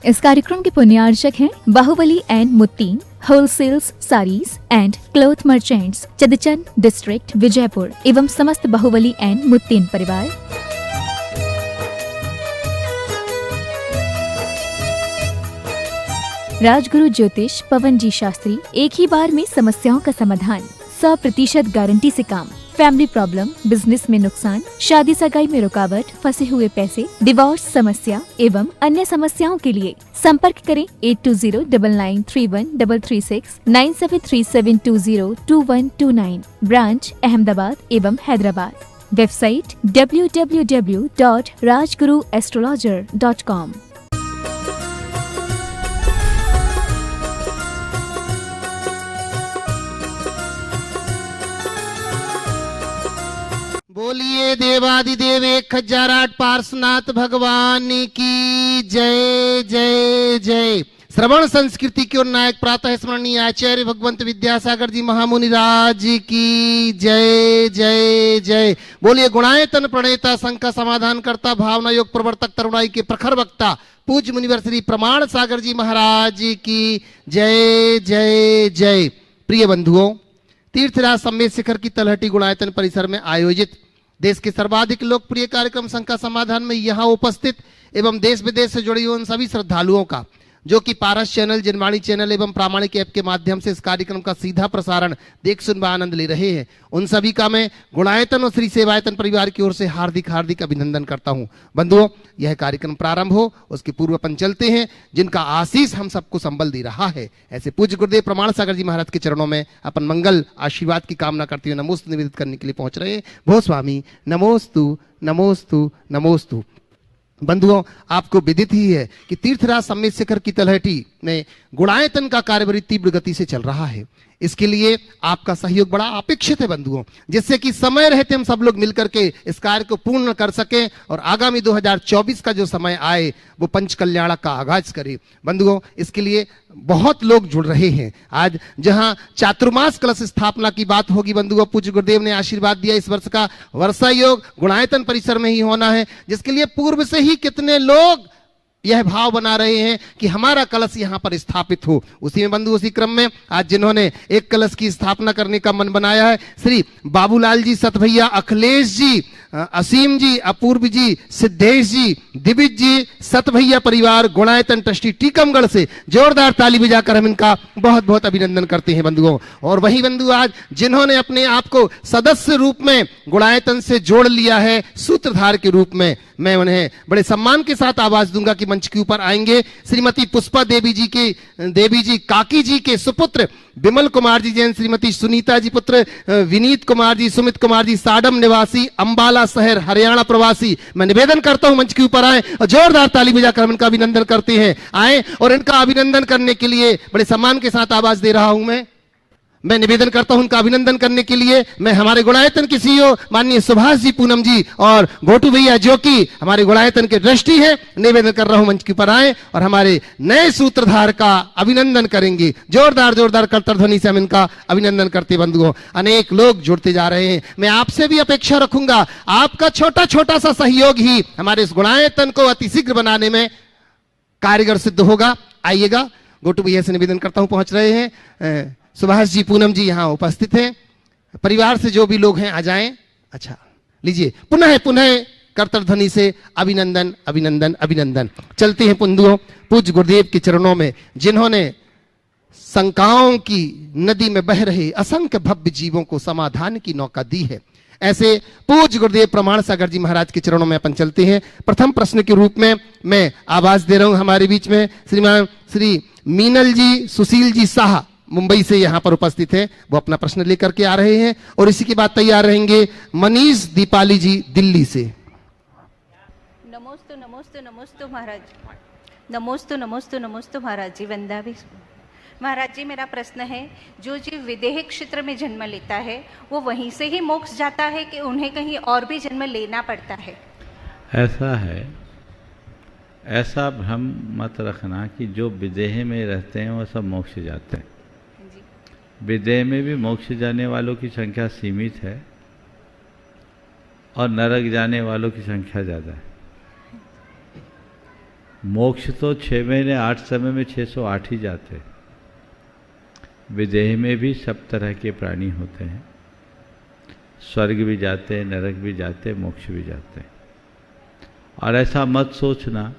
इस कार्यक्रम के पुण्यार्चक हैं Bahubali and Muttin wholesales saris and cloth merchants, Chadchan district, Vijayapur एवं समस्त बाहुबली एंड मुत्तीन परिवार। राजगुरु ज्योतिष पवन जी शास्त्री, एक ही बार में समस्याओं का समाधान, 100% गारंटी से काम। फैमिली प्रॉब्लम, बिजनेस में नुकसान, शादी सगाई में रुकावट, फंसे हुए पैसे, डिवोर्स समस्या एवं अन्य समस्याओं के लिए संपर्क करें 8209931336 9737202129। ब्रांच अहमदाबाद एवं हैदराबाद। Website www.rajguruastrologer.com। बोलिए देवादिदेव 1008 पार्श्वनाथ भगवान की जय जय जय। श्रवण संस्कृति की ओर नायक प्रातः स्मरणीय आचार्य भगवंत विद्यासागर जी महामुनि राज की जय जय जय। बोलिए गुणायतन प्रणेता, शंका समाधान करता, भावना योग प्रवर्तक, तरुणाई के प्रखर वक्ता, पूज्य मुनिवर श्री प्रमाण सागर जी महाराज की जय जय जय। प्रिय बंधुओं, तीर्थराज सम्मेद शिखर की तलहटी गुणायतन परिसर में आयोजित देश के सर्वाधिक लोकप्रिय कार्यक्रम शंका समाधान में यहाँ उपस्थित एवं देश विदेश से जुड़े उन सभी श्रद्धालुओं का, जो कि पारस चैनल, जनवाणी चैनल एवं प्रामाणिक ऐप के माध्यम से इस कार्यक्रम का सीधा प्रसारण देख सुन व आनंद ले रहे हैं, उन सभी का मैं गुणायतन और श्री सेवायतन परिवार की ओर से हार्दिक हार्दिक अभिनंदन करता हूं। बंधुओं, यह कार्यक्रम प्रारंभ हो उसके पूर्व अपन चलते हैं, जिनका आशीष हम सबको संबल दे रहा है। ऐसे पूज्य गुरुदेव प्रमाण सागर जी महाराज के चरणों में अपन मंगल आशीर्वाद की कामना करते हुए नमोस्तु निवेदित करने के लिए पहुंच रहे हैं। भो स्वामी नमोस्तु नमोस्तु नमोस्तु। बंधुओं, आपको विदित ही है कि तीर्थराज सम्मेद शिखर की तलहटी में गुणायतन का कार्य बड़ी तीव्र गति से चल रहा है। इसके लिए आपका सहयोग बड़ा अपेक्षित है बंधुओं, जिससे कि समय रहते हम सब लोग मिलकर के इस कार्य को पूर्ण कर सकें और आगामी 2024 का जो समय आए वो पंच कल्याणक का आगाज करे। बंधुओं, इसके लिए बहुत लोग जुड़ रहे हैं। आज जहां चातुर्मास कलश स्थापना की बात होगी बंधुओं, पूज्य गुरुदेव ने आशीर्वाद दिया इस वर्ष का वर्षा योग गुणायतन परिसर में ही होना है, जिसके लिए पूर्व से ही कितने लोग यह भाव बना रहे हैं कि हमारा कलश यहां पर स्थापित हो। उसी में बंधु, उसी क्रम में आज जिन्होंने एक कलश की स्थापना करने का मन बनाया है, श्री बाबूलाल जी, सतभैया, अखिलेश जी, असीम जी, अपूर्व जी, सिद्धेश जी, दिविज जी, सतभैया परिवार गुणायतन ट्रस्टी टीकमगढ़ से जोरदार ताली बजाकर हम इनका बहुत बहुत अभिनंदन करते हैं बंधुओं। और वही बंधु आज जिन्होंने अपने आप को सदस्य रूप में गुणायतन से जोड़ लिया है, सूत्रधार के रूप में, मैं उन्हें बड़े सम्मान के साथ आवाज दूंगा कि मंच के ऊपर आएंगे। श्रीमती पुष्पा देवी जी काकी जी के सुपुत्र विमल कुमार जी जैन, श्रीमती सुनीता जी पुत्र विनीत कुमार जी, सुमित कुमार जी साडम निवासी, अंबाला शहर, हरियाणा प्रवासी। मैं निवेदन करता हूं मंच के ऊपर आए और जोरदार ताली बजाकर हम इनका अभिनंदन करते हैं। आए और इनका अभिनंदन करने के लिए बड़े सम्मान के साथ आवाज दे रहा हूं मैं निवेदन करता हूं उनका अभिनंदन करने के लिए मैं हमारे गुणायतन के सीईओ माननीय सुभाष जी पूनम जी और गोटू भैया, जो कि हमारे गुणायतन के ट्रस्टी हैं, निवेदन कर रहा हूं मंच के ऊपर आए और हमारे नए सूत्रधार का अभिनंदन करेंगे। जोरदार जोरदार करतर ध्वनि से हम इनका अभिनंदन करते। बंधुओं, अनेक लोग जुड़ते जा रहे हैं। मैं आपसे भी अपेक्षा रखूंगा, आपका छोटा छोटा सा सहयोग ही हमारे इस गुणायतन को अतिशीघ्र बनाने में कारगर सिद्ध होगा। आइएगा, गोटू भैया से निवेदन करता हूं, पहुंच रहे हैं। सुभाष जी पूनम जी यहाँ उपस्थित हैं। परिवार से जो भी लोग हैं आ जाएं। अच्छा, लीजिए पुनः करतर ध्वनि से अभिनंदन अभिनंदन अभिनंदन। चलते हैं बंधुओं पूज्य गुरुदेव के चरणों में, जिन्होंने शंकाओं की नदी में बह रहे असंख्य भव्य जीवों को समाधान की नौका दी है। ऐसे पूज्य गुरुदेव प्रमाण सागर जी महाराज के चरणों में अपन चलते हैं। प्रथम प्रश्न के रूप में मैं आवाज दे रहा हूं हमारे बीच में श्रीमान श्री मीनल जी सुशील जी शाह मुंबई से यहाँ पर उपस्थित है। वो अपना प्रश्न लेकर के आ रहे हैं और इसी के बाद तैयार रहेंगे मनीष दीपाली जी दिल्ली से। नमोस्तु नमोस्तु नमोस्तु महाराज, नमोस्तु नमोस्तु नमोस्तु महाराज जी। वंदावी महाराज जी, मेरा प्रश्न है, जो जीव विदेह क्षेत्र में जन्म लेता है वो वहीं से ही मोक्ष जाता है कि उन्हें कहीं और भी जन्म लेना पड़ता है? ऐसा है, ऐसा भ्रम मत रखना कि जो विदेह में रहते हैं वो सब मोक्ष जाते हैं। विदेह में भी मोक्ष जाने वालों की संख्या सीमित है और नरक जाने वालों की संख्या ज़्यादा है। मोक्ष तो 6 महीने 8 समय में 608 ही जाते। विदेह में भी सब तरह के प्राणी होते हैं, स्वर्ग भी जाते हैं, नरक भी जाते हैं, मोक्ष भी जाते हैं। और ऐसा मत सोचना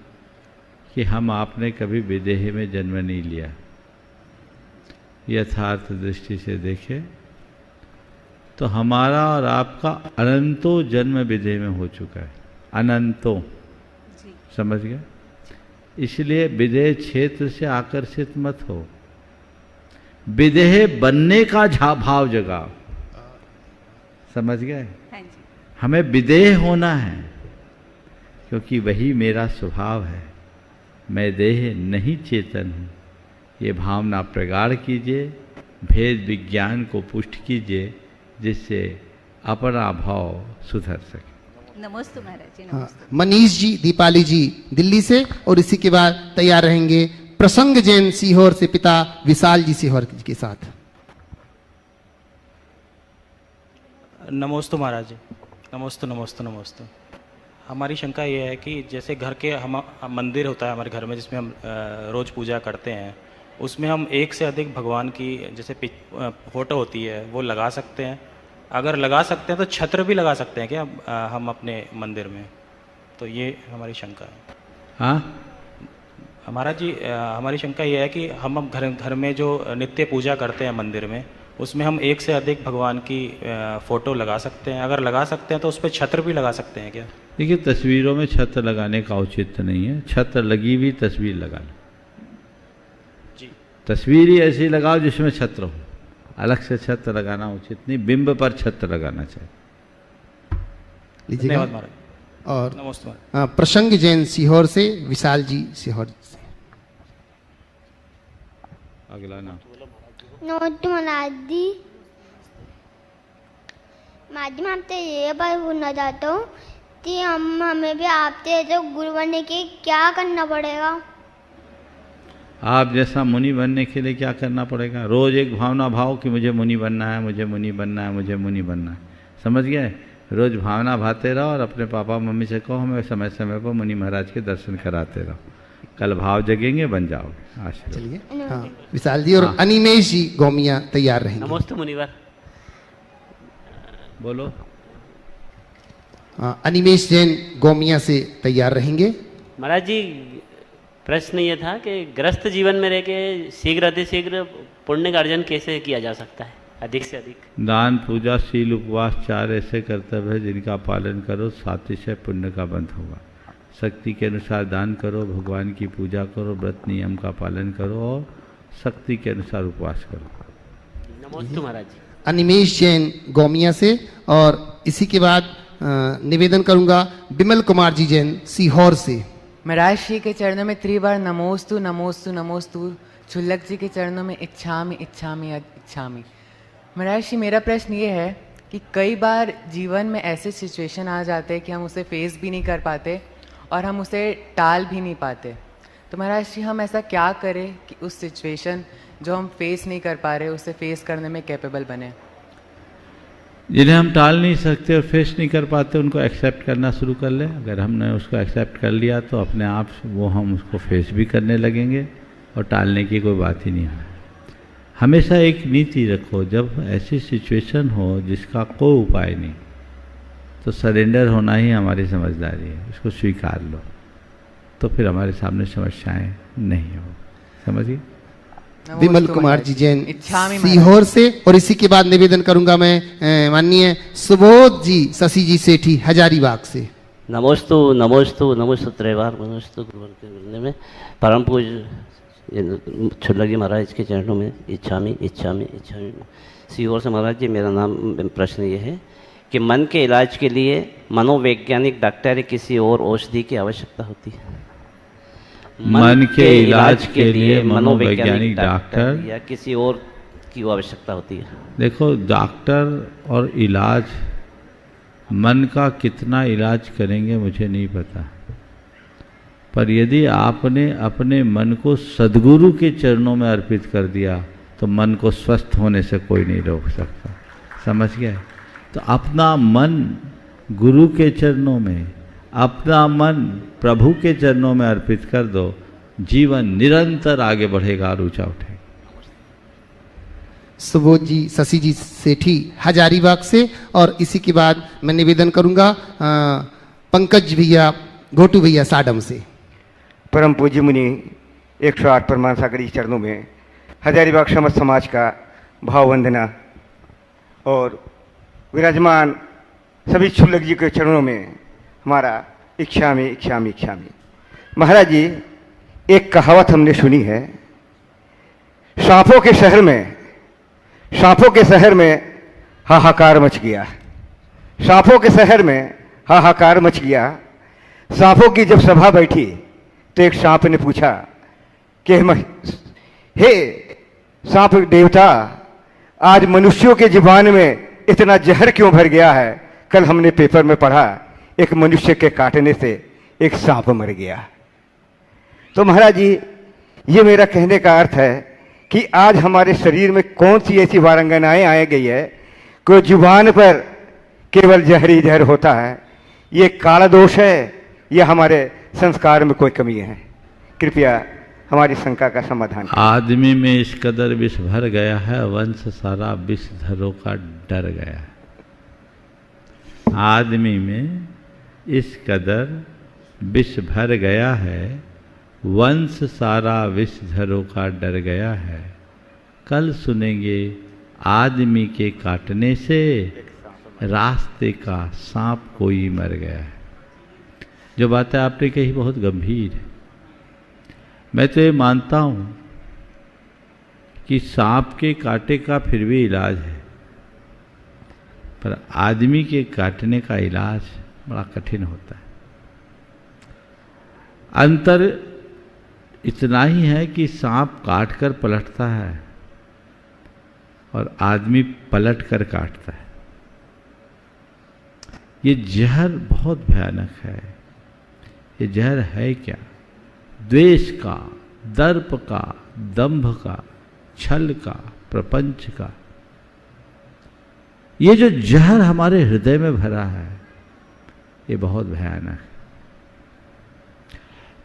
कि हम आपने कभी विदेह में जन्म नहीं लिया। यथार्थ दृष्टि से देखें तो हमारा और आपका अनंतों जन्म विदेह में हो चुका है, अनंतों। समझ गए? इसलिए विदेह क्षेत्र से आकर्षित मत हो, विदेह बनने का भाव जगाओ। समझ गए? हाँ जी। हमें विदेह होना है, क्योंकि वही मेरा स्वभाव है। मैं देह नहीं चेतन हूँ। ये भावना प्रगाढ़ कीजिए, भेद विज्ञान को पुष्ट कीजिए, जिससे अपना भाव सुधर सके। नमस्ते महाराज जी। हाँ, नमस्ते। मनीष जी, दीपाली जी दिल्ली से, और इसी के बाद तैयार रहेंगे प्रसंग जैन सीहोर से पिता विशाल जी सीहोर के साथ। नमोस्तु महाराज जी। नमोस्तु नमोस्तु नमोस्तु। हमारी शंका ये है कि जैसे घर के हम मंदिर होता है हमारे घर में, जिसमें हम रोज़ पूजा करते हैं, उसमें हम एक से अधिक भगवान की जैसे फोटो होती है वो लगा सकते हैं? अगर लगा सकते हैं तो छत्र भी लगा सकते हैं क्या हम अपने मंदिर में? तो ये हमारी शंका है। हाँ महाराज जी, हमारी शंका ये है कि हम घर में जो नित्य पूजा करते हैं मंदिर में, उसमें हम एक से अधिक भगवान की फ़ोटो लगा सकते हैं? अगर लगा सकते हैं तो उस पर छत्र भी लगा सकते हैं क्या? देखिए, तस्वीरों में छत्र लगाने का औचित्य नहीं है। छत्र लगी हुई तस्वीर लगाना जी। तस्वीर ही ऐसी लगाओ जिसमें छत्र हो, अलग से छत्र लगाना उचित नहीं। बिंब पर छत्र लगाना चाहिए। लीजिएगा। धन्यवाद महाराज। और नमस्ते महाराज। प्रसंग जैन सीहोर से विशाल जी सीहोर से। अगला नाम। नमस्ते महाराज जी। महाराज मैं आपसे ये बात पूछना चाहता हूँ कि हमें भी आपसे जो गुरु बनने के क्या करना पड़ेगा? आप जैसा मुनि बनने के लिए क्या करना पड़ेगा? रोज एक भावना भाव कि मुझे मुनि बनना है, मुझे मुनि बनना है, मुझे मुनि बनना है। समझ गए? रोज भावना भाते रहो और अपने पापा मम्मी से कहो हमें समय समय पर मुनि महाराज के दर्शन कराते रहो। कल भाव जगेंगे, बन जाओगे। आशीर्वाद। चलिए। हाँ, विशाल जी और अनिमेश जी गोमिया तैयार रहेंगे। नमस्ते मुनिवर। बोलो। अनिमेश जैन गोमिया से तैयार रहेंगे। महाराज जी, प्रश्न ये था कि ग्रस्त जीवन में रह के शीघ्र अतिशीघ्र पुण्य का अर्जन कैसे किया जा सकता है, अधिक से अधिक? दान, पूजा, शील, उपवास 4 ऐसे कर्तव्य है जिनका पालन करो, सातिशय पुण्य का बंध होगा। शक्ति के अनुसार दान करो, भगवान की पूजा करो, व्रत नियम का पालन करो और शक्ति के अनुसार उपवास करो। नमस्ते महाराज जी। अनिमेश जैन गोमिया से, और इसी के बाद निवेदन करूंगा विमल कुमार जी जैन सीहोर से। महाराज श्री के चरणों में त्रिबार नमोस्तु नमोस्तु नमोस्तु। छुल्लक जी के चरणों में इच्छामि इच्छामि इच्छामि। महाराज श्री, मेरा प्रश्न ये है कि कई बार जीवन में ऐसे सिचुएशन आ जाते हैं कि हम उसे फेस भी नहीं कर पाते और हम उसे टाल भी नहीं पाते। तो महाराज श्री, हम ऐसा क्या करें कि उस सिचुएशन जो हम फेस नहीं कर पा रहे उसे फेस करने में कैपेबल बने? जिन्हें हम टाल नहीं सकते और फेस नहीं कर पाते, उनको एक्सेप्ट करना शुरू कर लें। अगर हमने उसको एक्सेप्ट कर लिया तो अपने आप वो हम उसको फेस भी करने लगेंगे और टालने की कोई बात ही नहीं है। हमेशा एक नीति रखो, जब ऐसी सिचुएशन हो जिसका कोई उपाय नहीं, तो सरेंडर होना ही हमारी समझदारी है। उसको स्वीकार लो, तो फिर हमारे सामने समस्याएं नहीं हो। समझिए? विमल कुमार जी जैन इच्छामि सीहोर से, और इसी के बाद निवेदन करूंगा मैं माननीय सुबोध जी शशि जी सेठी हजारीबाग से। नमोस्तु नमोस्तु नमोस्तु त्रैवार नमोस्तु गुरुवर के मिलने में परम पूज्य छुल्लक जी महाराज के चरणों में इच्छामि इच्छामि इच्छामि। सीहोर से महाराज जी, मेरा नाम प्रश्न ये है कि मन के इलाज के लिए मनोवैज्ञानिक डॉक्टर या किसी और औषधि की आवश्यकता होती है? मन के इलाज के लिए मनोवैज्ञानिक डॉक्टर या किसी और की आवश्यकता होती है? देखो, डॉक्टर और इलाज, मन का कितना इलाज करेंगे मुझे नहीं पता, पर यदि आपने अपने मन को सद्गुरु के चरणों में अर्पित कर दिया तो मन को स्वस्थ होने से कोई नहीं रोक सकता। समझ गए? तो अपना मन गुरु के चरणों में, अपना मन प्रभु के चरणों में अर्पित कर दो, जीवन निरंतर आगे बढ़ेगा और ऊंचा उठेगा। सुबोध जी, शशि जी सेठी हजारीबाग से, और इसी के बाद मैं निवेदन करूंगा पंकज भैया, घोटू भैया साडम से। परम पूज्य मुनि 108 परमान सागरी चरणों में हजारीबाग समस्त समाज का भाव वंदना, और विराजमान सभी क्षुल्लक जी के चरणों में हमारा इच्छामी इच्छामी इच्छामी। महाराज जी, एक कहावत हमने सुनी है, सांपों के शहर में हाहाकार मच गया। सांपों के शहर में हाहाकार मच गया। सांपों की जब सभा बैठी तो एक सांप ने पूछा कि हे सांप देवता, आज मनुष्यों के जीवन में इतना जहर क्यों भर गया है? कल हमने पेपर में पढ़ा, एक मनुष्य के काटने से एक सांप मर गया। तो महाराज जी, ये मेरा कहने का अर्थ है कि आज हमारे शरीर में कौन सी ऐसी वारंगनाएं आ गई है कि जुबान पर केवल जहरी जहर होता है। ये काला दोष है या हमारे संस्कार में कोई कमी है? कृपया हमारी शंका का समाधान। आदमी में इस कदर विष भर गया है, वंश सारा विषधरों का डर गया है। आदमी में इस कदर विष भर गया है, वंश सारा विषधरों का डर गया है। कल सुनेंगे आदमी के काटने से रास्ते का सांप कोई मर गया है। जो बातें आपने कही बहुत गंभीर है। मैं तो ये मानता हूँ कि सांप के काटे का फिर भी इलाज है, पर आदमी के काटने का इलाज बड़ा कठिन होता है। अंतर इतना ही है कि सांप काट कर पलटता है और आदमी पलट कर काटता है। ये जहर बहुत भयानक है। ये जहर है क्या? द्वेष का, दर्प का, दंभ का, छल का, प्रपंच का। ये जो जहर हमारे हृदय में भरा है, ये बहुत भयानक है।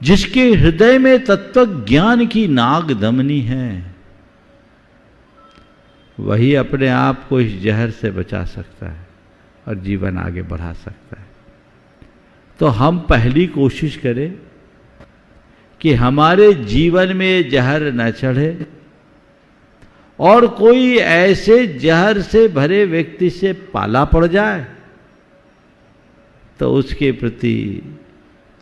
जिसके हृदय में तत्व ज्ञान की नाग दमनी है, वही अपने आप को इस जहर से बचा सकता है और जीवन आगे बढ़ा सकता है। तो हम पहली कोशिश करें कि हमारे जीवन में जहर न चढ़े, और कोई ऐसे जहर से भरे व्यक्ति से पाला पड़ जाए तो उसके प्रति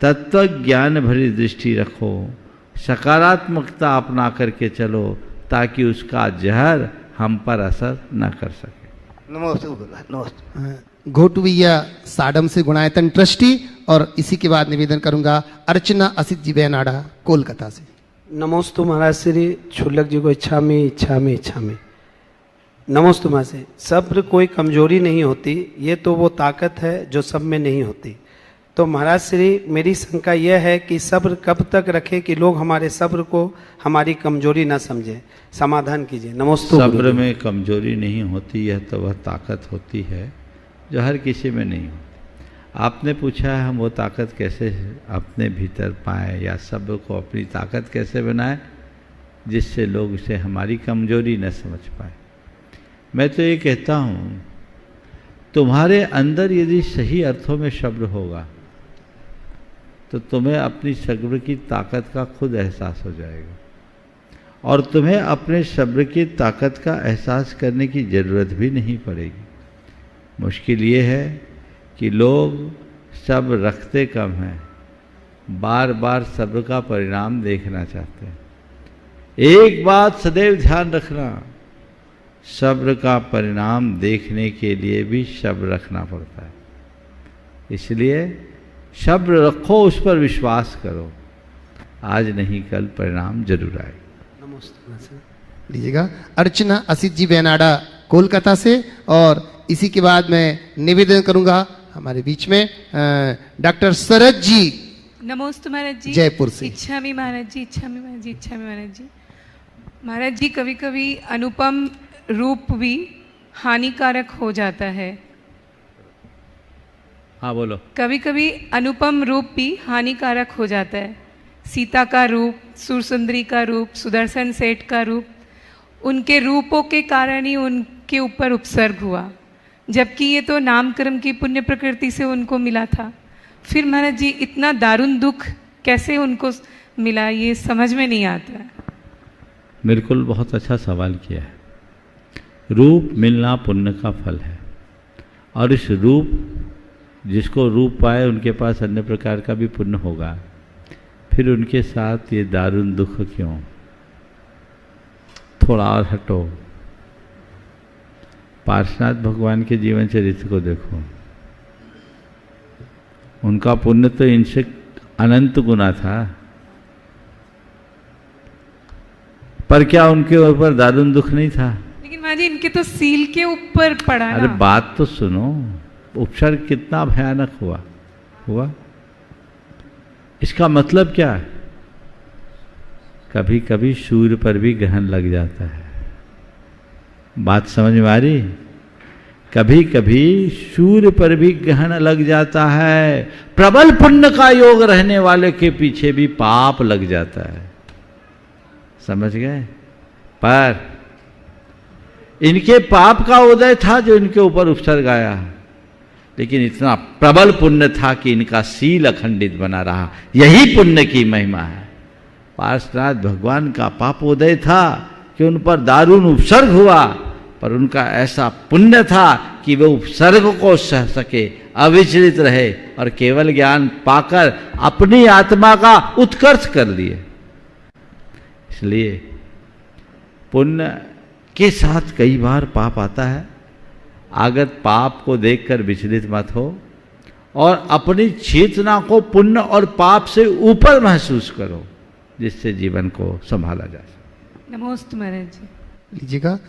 तत्व ज्ञान भरी दृष्टि रखो, सकारात्मकता अपना करके चलो, ताकि उसका जहर हम पर असर न कर सके। नमस्ते। घोटू भैया साडम से गुणायतन ट्रस्टी, और इसी के बाद निवेदन करूंगा अर्चना असित जी बेनाडा कोलकाता से। नमोस्तु महाराज श्री क्षुल्लक जी को इच्छामी इच्छामी इच्छामी। नमोस्तु महाराज से। सब्र कोई कमजोरी नहीं होती, ये तो वो ताकत है जो सब में नहीं होती। तो महाराज श्री, मेरी शंका यह है कि सब्र कब तक रखे कि लोग हमारे सब्र को हमारी कमजोरी ना समझे? समाधान कीजिए। नमोस्तु। सब्र में कमजोरी नहीं होती, यह तो वह ताकत होती है जो हर किसी में नहीं होती। आपने पूछा है हम वो ताकत कैसे अपने भीतर पाएं, या सब्र को अपनी ताकत कैसे बनाएं जिससे लोग इसे हमारी कमजोरी न समझ पाए। मैं तो ये कहता हूँ, तुम्हारे अंदर यदि सही अर्थों में सब्र होगा तो तुम्हें अपनी सब्र की ताकत का खुद एहसास हो जाएगा, और तुम्हें अपने सब्र की ताकत का एहसास करने की ज़रूरत भी नहीं पड़ेगी। मुश्किल ये है कि लोग सब्र रखते कम हैं, बार बार सब्र का परिणाम देखना चाहते हैं। एक बात सदैव ध्यान रखना, सब्र का परिणाम देखने के लिए भी सब्र रखना पड़ता है। इसलिए सब्र रखो, उस पर विश्वास करो, आज नहीं कल परिणाम जरूर आएगा। नमस्ते। लीजिएगा अर्चना असित जी बेनाडा कोलकाता से, और इसी के बाद मैं निवेदन करूंगा हमारे बीच में डॉक्टर सरज जी। नमोस्तु महाराज जी, जयपुर से। इच्छामी महाराज जी, इच्छामी महाराज जी, इच्छामी महाराज जी। महाराज जी, कभी कभी अनुपम रूप भी हानिकारक हो जाता है। हाँ बोलो। कभी कभी अनुपम रूप भी हानिकारक हो जाता है। सीता का रूप, सुरसुंदरी का रूप, सुदर्शन सेठ का रूप, उनके रूपों के कारण ही उनके ऊपर उपसर्ग हुआ, जबकि ये तो नामकर्म की पुण्य प्रकृति से उनको मिला था। फिर महाराज जी इतना दारुण दुख कैसे उनको मिला, ये समझ में नहीं आता है। बिल्कुल, बहुत अच्छा सवाल किया है। रूप मिलना पुण्य का फल है, और इस रूप, जिसको रूप पाए उनके पास अन्य प्रकार का भी पुण्य होगा। फिर उनके साथ ये दारुण दुख क्यों? थोड़ा और हटो, पार्श्वनाथ भगवान के जीवन चरित्र को देखो। उनका पुण्य तो इनसे अनंत गुना था, पर क्या उनके ऊपर दारुण दुख नहीं था? लेकिन महाराज जी इनके तो सील के ऊपर पड़ा ना। अरे बात तो सुनो, उपसर्ग कितना भयानक हुआ। इसका मतलब क्या है? कभी कभी सूर्य पर भी ग्रहण लग जाता है। बात समझ में आ रही? कभी कभी सूर्य पर भी ग्रहण लग जाता है। प्रबल पुण्य का योग रहने वाले के पीछे भी पाप लग जाता है। समझ गए? पर इनके पाप का उदय था जो इनके ऊपर उपसर्ग आया, लेकिन इतना प्रबल पुण्य था कि इनका सील अखंडित बना रहा। यही पुण्य की महिमा है। पार्श्वनाथ भगवान का पापोदय था कि उन पर दारुण उपसर्ग हुआ, पर उनका ऐसा पुण्य था कि वे उपसर्ग को सह सके, अविचलित रहे और केवल ज्ञान पाकर अपनी आत्मा का उत्कर्ष कर लिए। इसलिए पुण्य के साथ कई बार पाप आता है। आगत पाप को देखकर विचलित मत हो और अपनी चेतना को पुण्य और पाप से ऊपर महसूस करो, जिससे जीवन को संभाला जा सके। नमोस्तु महाराज जी। लीजिएगा,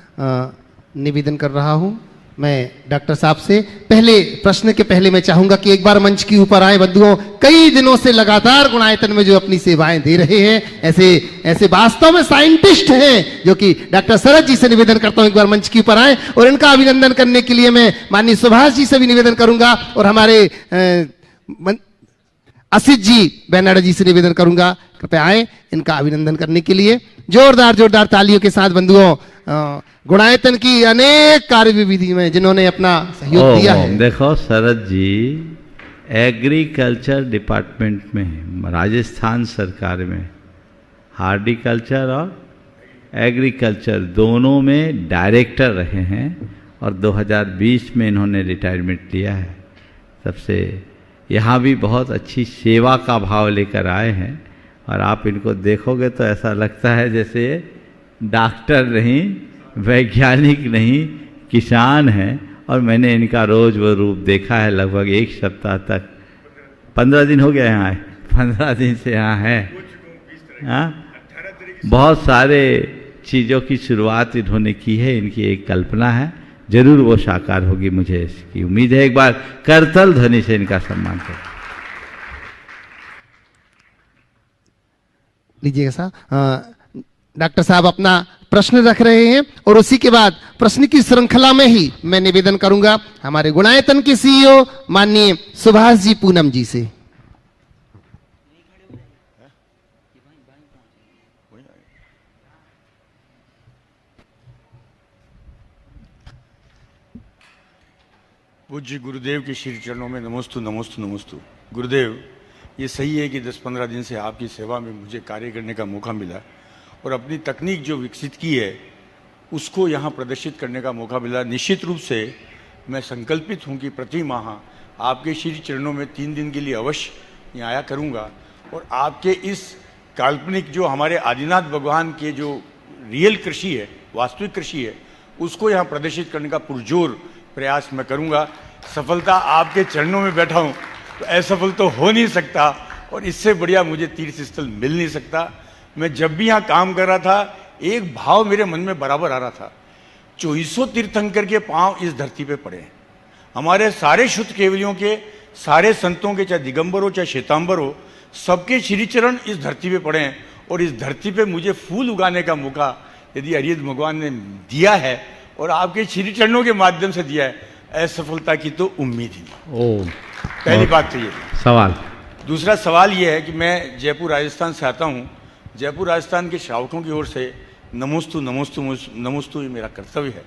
निवेदन कर रहा हूं मैं डॉक्टर साहब से। पहले प्रश्न के पहले मैं चाहूंगा कि एक बार मंच के ऊपर आए बंधुओं। कई दिनों से लगातार गुणायतन में जो अपनी सेवाएं दे रहे हैं, ऐसे वास्तव में साइंटिस्ट हैं, जो कि डॉक्टर शरद जी से निवेदन करता हूं एक बार मंच के ऊपर आए और इनका अभिनंदन करने के लिए मैं माननीय सुभाष जी से भी निवेदन करूंगा और हमारे असित जी बैनाडा जी से निवेदन करूंगा, कृपया आए इनका अभिनंदन करने के लिए। जोरदार तालियों के साथ बंधुओं, गुणायतन की अनेक कार्य विधि में जिन्होंने अपना सहयोग दिया है। देखो शरद जी एग्रीकल्चर डिपार्टमेंट में, राजस्थान सरकार में हार्टिकल्चर और एग्रीकल्चर दोनों में डायरेक्टर रहे हैं और 2020 में इन्होंने रिटायरमेंट लिया है। तब से यहाँ भी बहुत अच्छी सेवा का भाव लेकर आए हैं और आप इनको देखोगे तो ऐसा लगता है जैसे डॉक्टर नहीं, वैज्ञानिक नहीं, किसान हैं। और मैंने इनका रोज वो रूप देखा है लगभग एक सप्ताह तक। 15 दिन हो गया यहाँ आए, 15 दिन से यहाँ है। हाँ, बहुत सारे चीज़ों की शुरुआत इन्होंने की है, इनकी एक कल्पना है, जरूर वो साकार होगी, मुझे इसकी उम्मीद है। एक बार करतल ध्वनि से इनका सम्मान करें। लीजिएगा साहब, डॉक्टर साहब अपना प्रश्न रख रहे हैं और उसी के बाद प्रश्न की श्रृंखला में ही मैं निवेदन करूंगा हमारे गुणायतन के सीईओ माननीय सुभाष जी पूनम जी से। पूज्य गुरुदेव के श्री चरणों में नमोस्तु नमोस्तु नमोस्तु। गुरुदेव, ये सही है कि 10-15 दिन से आपकी सेवा में मुझे कार्य करने का मौका मिला और अपनी तकनीक जो विकसित की है उसको यहाँ प्रदर्शित करने का मौका मिला। निश्चित रूप से मैं संकल्पित हूँ कि प्रति माह आपके श्री चरणों में 3 दिन के लिए अवश्य यहाँ आया करूँगा और आपके इस काल्पनिक जो हमारे आदिनाथ भगवान के जो रियल कृषि है, वास्तविक कृषि है, उसको यहाँ प्रदर्शित करने का पुरजोर प्रयास मैं करूँगा। सफलता आपके चरणों में बैठा हूँ तो असफल तो हो नहीं सकता और इससे बढ़िया मुझे तीर्थ स्थल मिल नहीं सकता। मैं जब भी यहाँ काम कर रहा था एक भाव मेरे मन में बराबर आ रहा था, 2400 तीर्थंकर के पांव इस धरती पे पड़े हैं। हमारे सारे शुद्ध केवलियों के, सारे संतों के, चाहे दिगंबर हो चाहे श्वेतांबर हो, सबके श्री चरण इस धरती पे पड़े हैं और इस धरती पे मुझे फूल उगाने का मौका यदि हरियत भगवान ने दिया है और आपके श्री चरणों के माध्यम से दिया है, असफलता की तो उम्मीद ही नहीं। पहली बात तो ये सवाल। दूसरा सवाल ये है कि मैं जयपुर राजस्थान से आता हूँ। जयपुर राजस्थान के श्रावकों की ओर से नमोस्तु नमोस्तु नमोस्तु ये मेरा कर्तव्य है।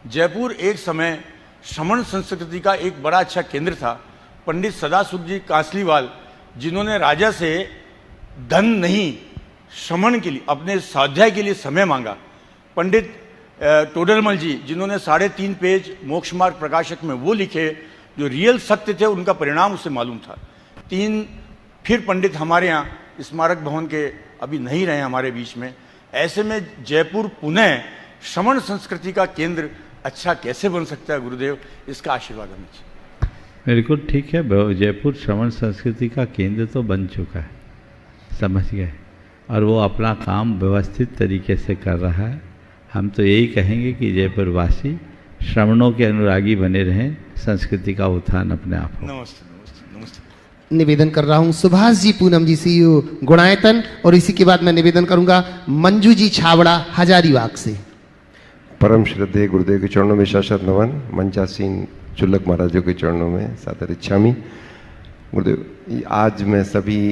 जयपुर एक समय श्रमण संस्कृति का एक बड़ा अच्छा केंद्र था। पंडित सदाशिव जी कांसलीवाल, जिन्होंने राजा से धन नहीं, श्रमण के लिए, अपने स्वाध्याय के लिए समय मांगा। पंडित टोडरमल जी, जिन्होंने 3.5 पेज मोक्ष मार्ग प्रकाशक में वो लिखे जो रियल सत्य थे, उनका परिणाम उसे मालूम था। 3 फिर पंडित हमारे यहाँ स्मारक भवन के अभी नहीं रहे हमारे बीच में। ऐसे में जयपुर पुनः श्रमण संस्कृति का केंद्र अच्छा कैसे बन सकता है गुरुदेव, इसका आशीर्वाद हमें चाहिए। बिल्कुल ठीक है, जयपुर श्रवण संस्कृति का केंद्र तो बन चुका है, समझ गए, और वो अपना काम व्यवस्थित तरीके से कर रहा है। हम तो यही कहेंगे कि जयपुर वासी श्रवणों के अनुरागी बने रहें, संस्कृति का उत्थान अपने आप हो। नमस्ते नमस्ते नमस्ते। निवेदन कर रहा हूं सुभाष जी पूनम जी सीईओ गुणायतन, और इसी के बाद मैं निवेदन करूंगा मंजू जी छावड़ा हजारीबाग से। परम श्रद्धेय गुरुदेव के चरणों में शाश्वत नमन। मंचासीन चुल्लक महाराजों के चरणों में सादर इच्छामी। गुरुदेव, आज मैं सभी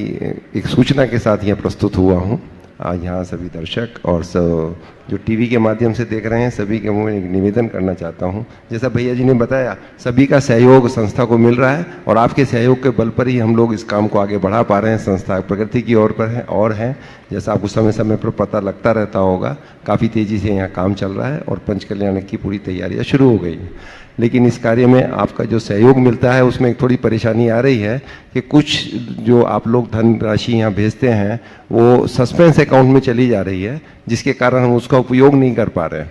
एक सूचना के साथ यहाँ प्रस्तुत हुआ हूँ। यहाँ सभी दर्शक और जो टीवी के माध्यम से देख रहे हैं, सभी के मुँह में एक निवेदन करना चाहता हूँ। जैसा भैया जी ने बताया, सभी का सहयोग संस्था को मिल रहा है और आपके सहयोग के बल पर ही हम लोग इस काम को आगे बढ़ा पा रहे हैं। संस्था प्रगति की ओर पर है और है, जैसा आपको समय समय पर पता लगता रहता होगा, काफ़ी तेज़ी से यहाँ काम चल रहा है और पंच कल्याण की पूरी तैयारियाँ शुरू हो गई हैं। लेकिन इस कार्य में आपका जो सहयोग मिलता है उसमें एक थोड़ी परेशानी आ रही है कि कुछ जो आप लोग धनराशि यहाँ भेजते हैं वो सस्पेंस अकाउंट में चली जा रही है, जिसके कारण हम उसका उपयोग नहीं कर पा रहे हैं।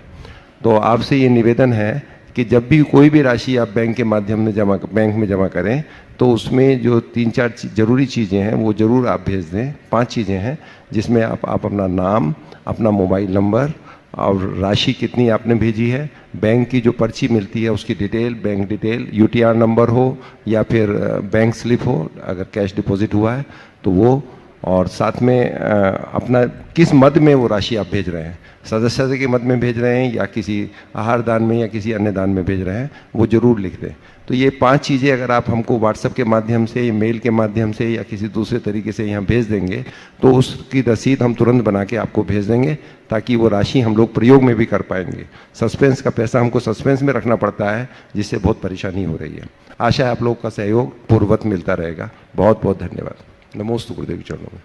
तो आपसे ये निवेदन है कि जब भी कोई भी राशि आप बैंक के माध्यम में बैंक में जमा करें तो उसमें जो 3-4 जरूरी चीज़ें हैं वो ज़रूर आप भेज दें। 5 चीज़ें हैं जिसमें आप अपना नाम, अपना मोबाइल नंबर और राशि कितनी आपने भेजी है, बैंक की जो पर्ची मिलती है उसकी detail, bank detail, UTR number हो या फिर बैंक स्लिप हो अगर कैश डिपॉजिट हुआ है तो वो, और साथ में अपना किस मद में वो राशि आप भेज रहे हैं, सदस्यता के मद में भेज रहे हैं या किसी आहार दान में या किसी अन्य दान में भेज रहे हैं, वो ज़रूर लिख दें। तो ये 5 चीज़ें अगर आप हमको व्हाट्सएप के माध्यम से, मेल के माध्यम से या किसी दूसरे तरीके से यहाँ भेज देंगे तो उसकी रसीद हम तुरंत बना के आपको भेज देंगे, ताकि वो राशि हम लोग प्रयोग में भी कर पाएंगे। सस्पेंस का पैसा हमको सस्पेंस में रखना पड़ता है, जिससे बहुत परेशानी हो रही है। आशा है आप लोग का सहयोग पूर्ववत मिलता रहेगा। बहुत बहुत धन्यवाद। नमोस्तु गुरुदेव के चरणों में।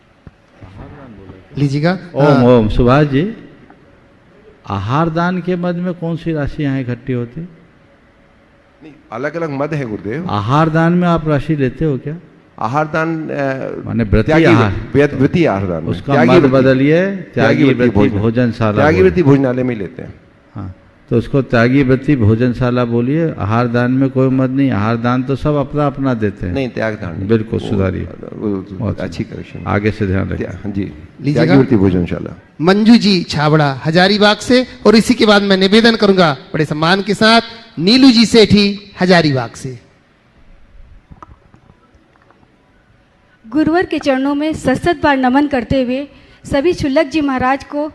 लीजिएगा। ओम ओम। सुभाष जी, आहार दान के मद में कौन सी राशि यहाँ इकट्ठी होती? अलग अलग मद है गुरुदेव। आहार दान में आप राशि लेते हो क्या? आहार दान माने व्रती आहार, व्रती आहार दान, उसका मद बदलिए, त्यागी व्रती भोजनशाला, त्यागी व्रती भोजनालय में लेते हैं। हाँ, तो उसको त्यागी व्रती भोजनशाला बोलिए। आहार दान में कोई मद नहीं, आहार दान तो सब अपना अपना देते हैं। नहीं, त्याग दान बिल्कुल सुधारिए, अच्छी करेक्शन, आगे से ध्यान रखिए जी। त्यागी व्रती भोजनशाला। मंजू जी छावड़ा हजारीबाग से, और इसी के बाद मैं निवेदन करूंगा बड़े सम्मान के साथ नीलू जी सेठी हजारीबाग से। गुरुवर के चरणों में सतसत बार नमन करते हुए सभी छुल्लक जी महाराज को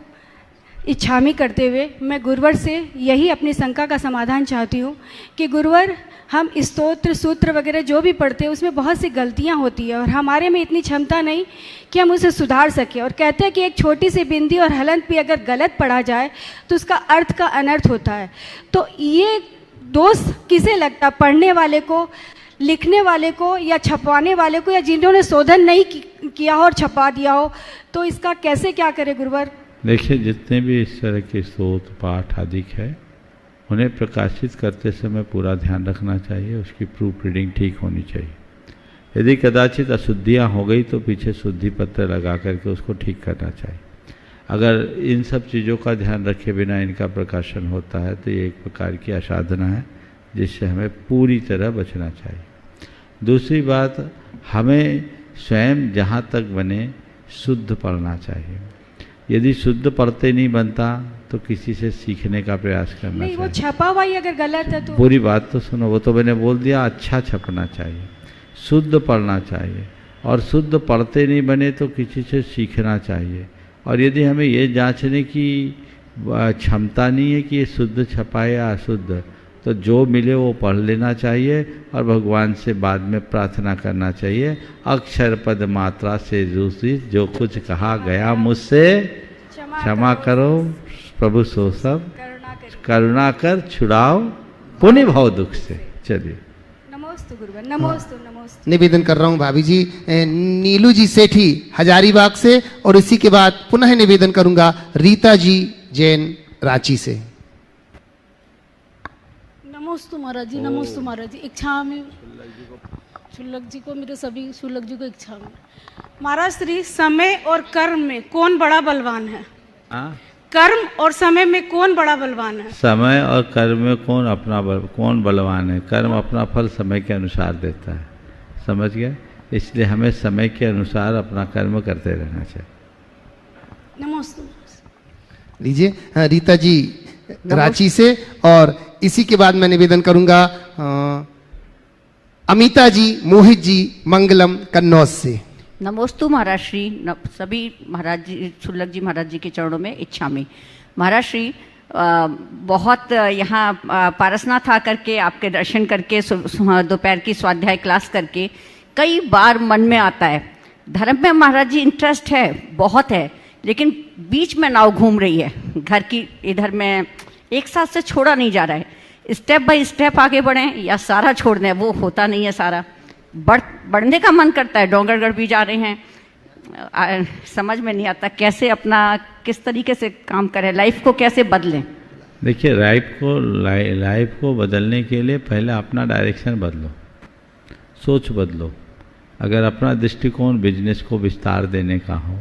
इच्छामी करते हुए मैं गुरुवर से यही अपनी शंका का समाधान चाहती हूँ कि गुरुवर, हम स्तोत्र सूत्र वगैरह जो भी पढ़ते हैं उसमें बहुत सी गलतियाँ होती है और हमारे में इतनी क्षमता नहीं कि हम उसे सुधार सकें। और कहते हैं कि एक छोटी सी बिंदी और हलंत भी अगर गलत पढ़ा जाए तो उसका अर्थ का अनर्थ होता है। तो ये दोष किसे लगता, पढ़ने वाले को, लिखने वाले को, या छपवाने वाले को, या जिन्होंने शोधन नहीं किया हो और छपा दिया हो? तो इसका कैसे क्या करे गुरुवर? देखिए, जितने भी इस तरह के स्तोत्र पाठ आदि है उन्हें प्रकाशित करते समय पूरा ध्यान रखना चाहिए, उसकी प्रूफ रीडिंग ठीक होनी चाहिए। यदि कदाचित अशुद्धियाँ हो गई तो पीछे शुद्धि पत्र लगा करके उसको ठीक करना चाहिए। अगर इन सब चीज़ों का ध्यान रखे बिना इनका प्रकाशन होता है तो ये एक प्रकार की असाधना है जिससे हमें पूरी तरह बचना चाहिए। दूसरी बात, हमें स्वयं जहाँ तक बने शुद्ध पढ़ना चाहिए। यदि शुद्ध पढ़ते नहीं बनता तो किसी से सीखने का प्रयास करना नहीं, चाहिए। वो छपा हुआ ही अगर गलत है तो पूरी बात तो सुनो, वो तो मैंने बोल दिया। अच्छा छपना चाहिए, शुद्ध पढ़ना चाहिए, और शुद्ध पढ़ते नहीं बने तो किसी से सीखना चाहिए। और यदि हमें ये जांचने की क्षमता नहीं है कि ये शुद्ध छपा है या अशुद्ध, तो जो मिले वो पढ़ लेना चाहिए और भगवान से बाद में प्रार्थना करना चाहिए। अक्षर पद मात्रा से दूषित जो कुछ कहा गया मुझसे क्षमा करो प्रभु सो सब करुणा कर छुड़ाओ पुण्य भाव दुख से। चलिए नमोस्तु गुरुवर, नमोस्तु नमोस्तु। निवेदन कर रहा हूँ भाभी जी, नीलू जी सेठी हजारीबाग से, और इसी के बाद पुनः निवेदन करूंगा रीता जी जैन रांची से। नमोस्तु महाराज जी, नमोस्तु महाराज जी। इच्छा में शुल्लक जी को, मेरे सभी शुल्लक जी को इच्छा में। महाराज श्री समय और कर्म में कौन बड़ा बलवान है? कर्म और समय में कौन बड़ा बलवान है? समय और कर्म में कौन बलवान है? कर्म अपना फल समय के अनुसार देता है, समझ गए? इसलिए हमें समय के अनुसार अपना कर्म करते रहना चाहिए। नमोस्तु। लीजिए रीता जी रांची से, और इसी के बाद मैं निवेदन करूंगा अमिता जी मोहित जी मंगलम कन्नौज से। नमोस्तु महाराज श्री। सभी महाराज जी शुल्लक जी महाराज जी के चरणों में इच्छा में। महाराज श्री बहुत यहाँ पारसनाथ आकर के आपके दर्शन करके दोपहर की स्वाध्याय क्लास करके कई बार मन में आता है, धर्म में महाराज जी इंटरेस्ट है, बहुत है, लेकिन बीच में नाव घूम रही है घर की, इधर में एक साथ से छोड़ा नहीं जा रहा है। स्टेप बाय स्टेप आगे बढ़ें या सारा छोड़ दें, वो होता नहीं है। सारा बढ़ने का मन करता है, डोंगरगढ़ भी जा रहे हैं, समझ में नहीं आता कैसे अपना किस तरीके से काम करें, लाइफ को कैसे बदलें। देखिए लाइफ को बदलने के लिए पहले अपना डायरेक्शन बदलो, सोच बदलो। अगर अपना दृष्टिकोण बिजनेस को विस्तार देने का हो,